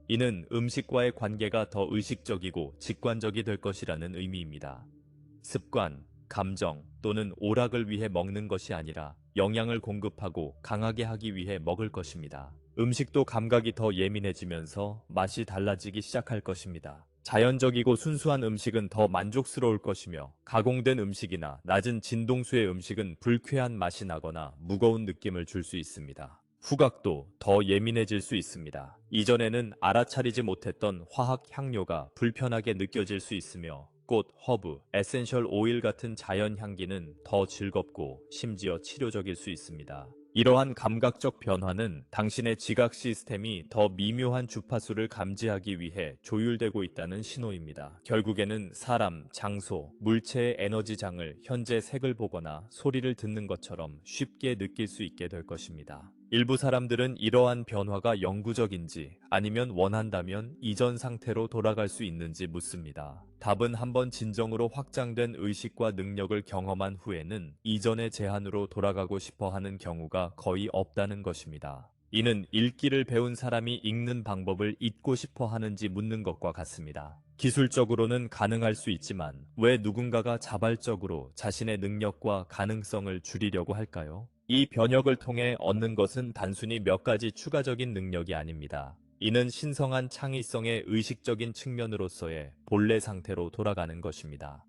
이는 음식과의 관계가 더 의식적이고 직관적이 될 것이라는 의미입니다. 습관, 감정 또는 오락을 위해 먹는 것이 아니라 영양을 공급하고 강하게 하기 위해 먹을 것입니다. 음식도 감각이 더 예민해지면서 맛이 달라지기 시작할 것입니다. 자연적이고 순수한 음식은 더 만족스러울 것이며 가공된 음식이나 낮은 진동수의 음식은 불쾌한 맛이 나거나 무거운 느낌을 줄 수 있습니다. 후각도 더 예민해질 수 있습니다. 이전에는 알아차리지 못했던 화학 향료가 불편하게 느껴질 수 있으며 꽃, 허브, 에센셜 오일 같은 자연 향기는 더 즐겁고 심지어 치료적일 수 있습니다. 이러한 감각적 변화는 당신의 지각 시스템이 더 미묘한 주파수를 감지하기 위해 조율되고 있다는 신호입니다. 결국에는 사람, 장소, 물체의 에너지장을 현재 색을 보거나 소리를 듣는 것처럼 쉽게 느낄 수 있게 될 것입니다. 일부 사람들은 이러한 변화가 영구적인지 아니면 원한다면 이전 상태로 돌아갈 수 있는지 묻습니다. 답은 한번 진정으로 확장된 의식과 능력을 경험한 후에는 이전의 제한으로 돌아가고 싶어 하는 경우가 거의 없다는 것입니다. 이는 읽기를 배운 사람이 읽는 방법을 잊고 싶어 하는지 묻는 것과 같습니다. 기술적으로는 가능할 수 있지만 왜 누군가가 자발적으로 자신의 능력과 가능성을 줄이려고 할까요? 이 변혁을 통해 얻는 것은 단순히 몇 가지 추가적인 능력이 아닙니다. 이는 신성한 창의성의 의식적인 측면으로서의 본래 상태로 돌아가는 것입니다.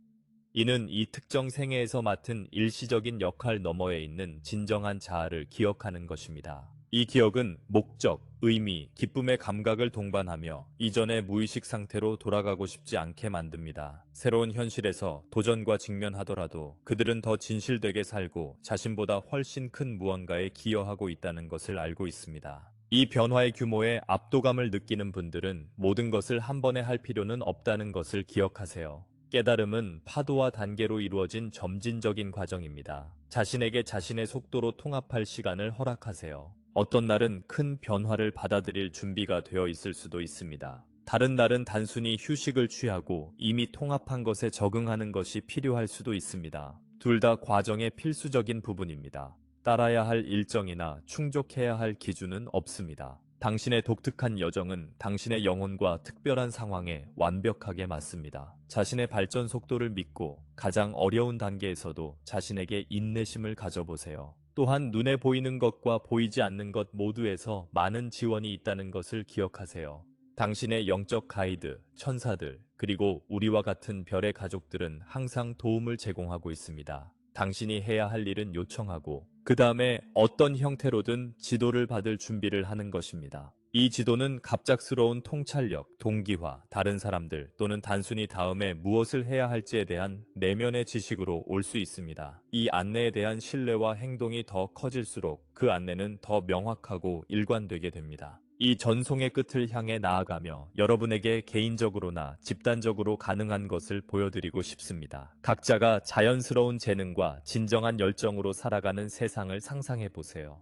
이는 이 특정 생애에서 맡은 일시적인 역할 너머에 있는 진정한 자아를 기억하는 것입니다. 이 기억은 목적, 의미, 기쁨의 감각을 동반하며 이전의 무의식 상태로 돌아가고 싶지 않게 만듭니다. 새로운 현실에서 도전과 직면하더라도 그들은 더 진실되게 살고 자신보다 훨씬 큰 무언가에 기여하고 있다는 것을 알고 있습니다. 이 변화의 규모에 압도감을 느끼는 분들은 모든 것을 한 번에 할 필요는 없다는 것을 기억하세요. 깨달음은 파도와 단계로 이루어진 점진적인 과정입니다. 자신에게 자신의 속도로 통합할 시간을 허락하세요. 어떤 날은 큰 변화를 받아들일 준비가 되어 있을 수도 있습니다. 다른 날은 단순히 휴식을 취하고 이미 통합한 것에 적응하는 것이 필요할 수도 있습니다. 둘 다 과정의 필수적인 부분입니다. 따라야 할 일정이나 충족해야 할 기준은 없습니다. 당신의 독특한 여정은 당신의 영혼과 특별한 상황에 완벽하게 맞습니다. 자신의 발전 속도를 믿고 가장 어려운 단계에서도 자신에게 인내심을 가져보세요. 또한 눈에 보이는 것과 보이지 않는 것 모두에서 많은 지원이 있다는 것을 기억하세요. 당신의 영적 가이드, 천사들, 그리고 우리와 같은 별의 가족들은 항상 도움을 제공하고 있습니다. 당신이 해야 할 일은 요청하고 그 다음에 어떤 형태로든 지도를 받을 준비를 하는 것입니다. 이 지도는 갑작스러운 통찰력, 동기화, 다른 사람들 또는 단순히 다음에 무엇을 해야 할지에 대한 내면의 지식으로 올 수 있습니다. 이 안내에 대한 신뢰와 행동이 더 커질수록 그 안내는 더 명확하고 일관되게 됩니다. 이 전송의 끝을 향해 나아가며 여러분에게 개인적으로나 집단적으로 가능한 것을 보여드리고 싶습니다. 각자가 자연스러운 재능과 진정한 열정으로 살아가는 세상을 상상해 보세요.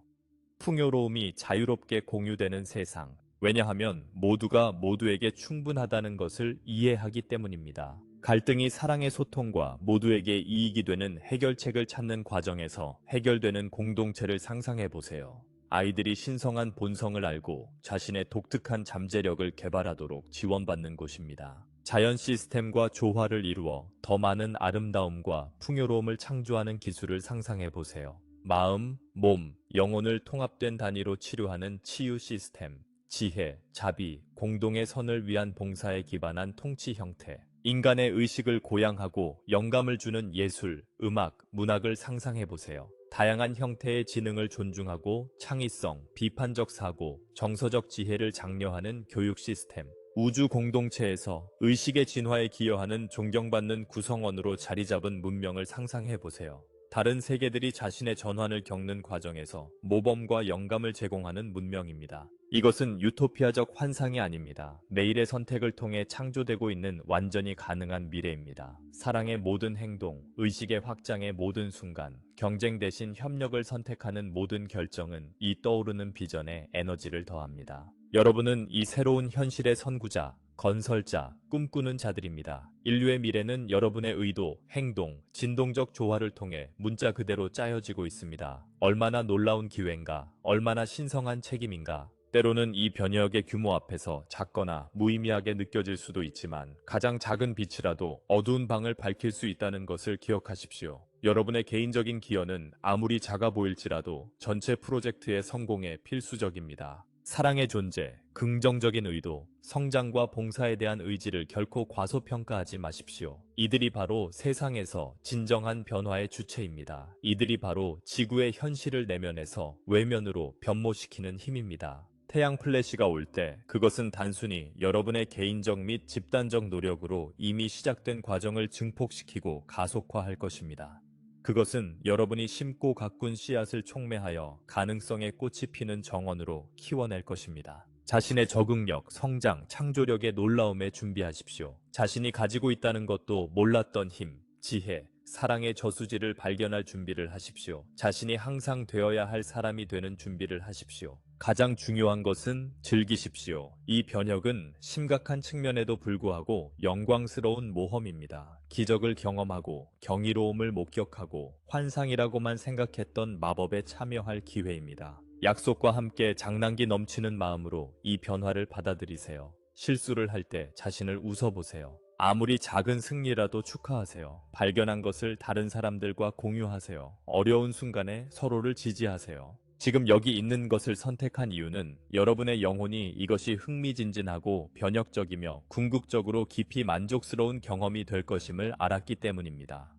풍요로움이 자유롭게 공유되는 세상. 왜냐하면 모두가 모두에게 충분하다는 것을 이해하기 때문입니다. 갈등이 사랑의 소통과 모두에게 이익이 되는 해결책을 찾는 과정에서 해결되는 공동체를 상상해 보세요. 아이들이 신성한 본성을 알고 자신의 독특한 잠재력을 개발하도록 지원받는 곳입니다. 자연 시스템과 조화를 이루어 더 많은 아름다움과 풍요로움을 창조하는 기술을 상상해 보세요. 마음, 몸, 영혼을 통합된 단위로 치료하는 치유 시스템, 지혜, 자비, 공동의 선을 위한 봉사에 기반한 통치 형태, 인간의 의식을 고양하고 영감을 주는 예술, 음악, 문학을 상상해 보세요. 다양한 형태의 지능을 존중하고 창의성, 비판적 사고, 정서적 지혜를 장려하는 교육 시스템, 우주 공동체에서 의식의 진화에 기여하는 존경받는 구성원으로 자리 잡은 문명을 상상해 보세요. 다른 세계들이 자신의 전환을 겪는 과정에서 모범과 영감을 제공하는 문명입니다. 이것은 유토피아적 환상이 아닙니다. 매일의 선택을 통해 창조되고 있는 완전히 가능한 미래입니다. 사랑의 모든 행동, 의식의 확장의 모든 순간, 경쟁 대신 협력을 선택하는 모든 결정은 이 떠오르는 비전에 에너지를 더합니다. 여러분은 이 새로운 현실의 선구자, 건설자, 꿈꾸는 자들입니다. 인류의 미래는 여러분의 의도, 행동, 진동적 조화를 통해 문자 그대로 짜여지고 있습니다. 얼마나 놀라운 기회인가, 얼마나 신성한 책임인가. 때로는 이 변혁의 규모 앞에서 작거나 무의미하게 느껴질 수도 있지만 가장 작은 빛이라도 어두운 방을 밝힐 수 있다는 것을 기억하십시오. 여러분의 개인적인 기여는 아무리 작아 보일지라도 전체 프로젝트의 성공에 필수적입니다. 사랑의 존재, 긍정적인 의도, 성장과 봉사에 대한 의지를 결코 과소평가하지 마십시오. 이들이 바로 세상에서 진정한 변화의 주체입니다. 이들이 바로 지구의 현실을 내면에서 외면으로 변모시키는 힘입니다. 태양 플래시가 올 때 그것은 단순히 여러분의 개인적 및 집단적 노력으로 이미 시작된 과정을 증폭시키고 가속화할 것입니다. 그것은 여러분이 심고 가꾼 씨앗을 촉매하여 가능성의 꽃이 피는 정원으로 키워낼 것입니다. 자신의 적응력, 성장, 창조력의 놀라움에 준비하십시오. 자신이 가지고 있다는 것도 몰랐던 힘, 지혜, 사랑의 저수지를 발견할 준비를 하십시오. 자신이 항상 되어야 할 사람이 되는 준비를 하십시오. 가장 중요한 것은 즐기십시오. 이 변혁은 심각한 측면에도 불구하고 영광스러운 모험입니다. 기적을 경험하고 경이로움을 목격하고 환상이라고만 생각했던 마법에 참여할 기회입니다. 약속과 함께 장난기 넘치는 마음으로 이 변화를 받아들이세요. 실수를 할 때 자신을 웃어보세요. 아무리 작은 승리라도 축하하세요. 발견한 것을 다른 사람들과 공유하세요. 어려운 순간에 서로를 지지하세요. 지금 여기 있는 것을 선택한 이유는 여러분의 영혼이 이것이 흥미진진하고 변혁적이며 궁극적으로 깊이 만족스러운 경험이 될 것임을 알았기 때문입니다.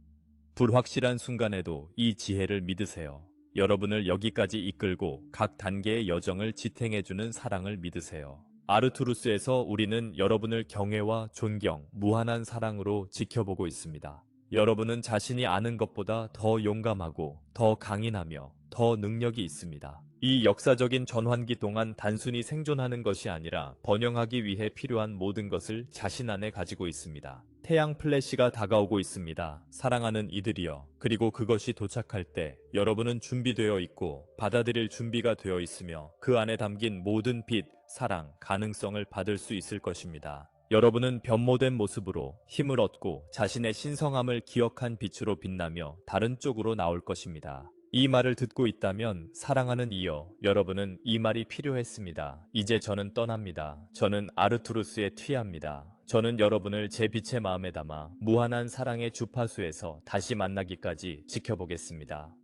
불확실한 순간에도 이 지혜를 믿으세요. 여러분을 여기까지 이끌고 각 단계의 여정을 지탱해주는 사랑을 믿으세요. 아르투루스에서 우리는 여러분을 경애와 존경, 무한한 사랑으로 지켜보고 있습니다. 여러분은 자신이 아는 것보다 더 용감하고 더 강인하며 더 능력이 있습니다. 이 역사적인 전환기 동안 단순히 생존하는 것이 아니라 번영하기 위해 필요한 모든 것을 자신 안에 가지고 있습니다. 태양 플래시가 다가오고 있습니다. 사랑하는 이들이여. 그리고 그것이 도착할 때 여러분은 준비되어 있고 받아들일 준비가 되어 있으며 그 안에 담긴 모든 빛, 사랑, 가능성을 받을 수 있을 것입니다. 여러분은 변모된 모습으로 힘을 얻고 자신의 신성함을 기억한 빛으로 빛나며 다른 쪽으로 나올 것입니다. 이 말을 듣고 있다면 사랑하는 이여, 여러분은 이 말이 필요했습니다. 이제 저는 떠납니다. 저는 아르투루스에 퇴합니다. 저는 여러분을 제 빛의 마음에 담아 무한한 사랑의 주파수에서 다시 만나기까지 지켜보겠습니다.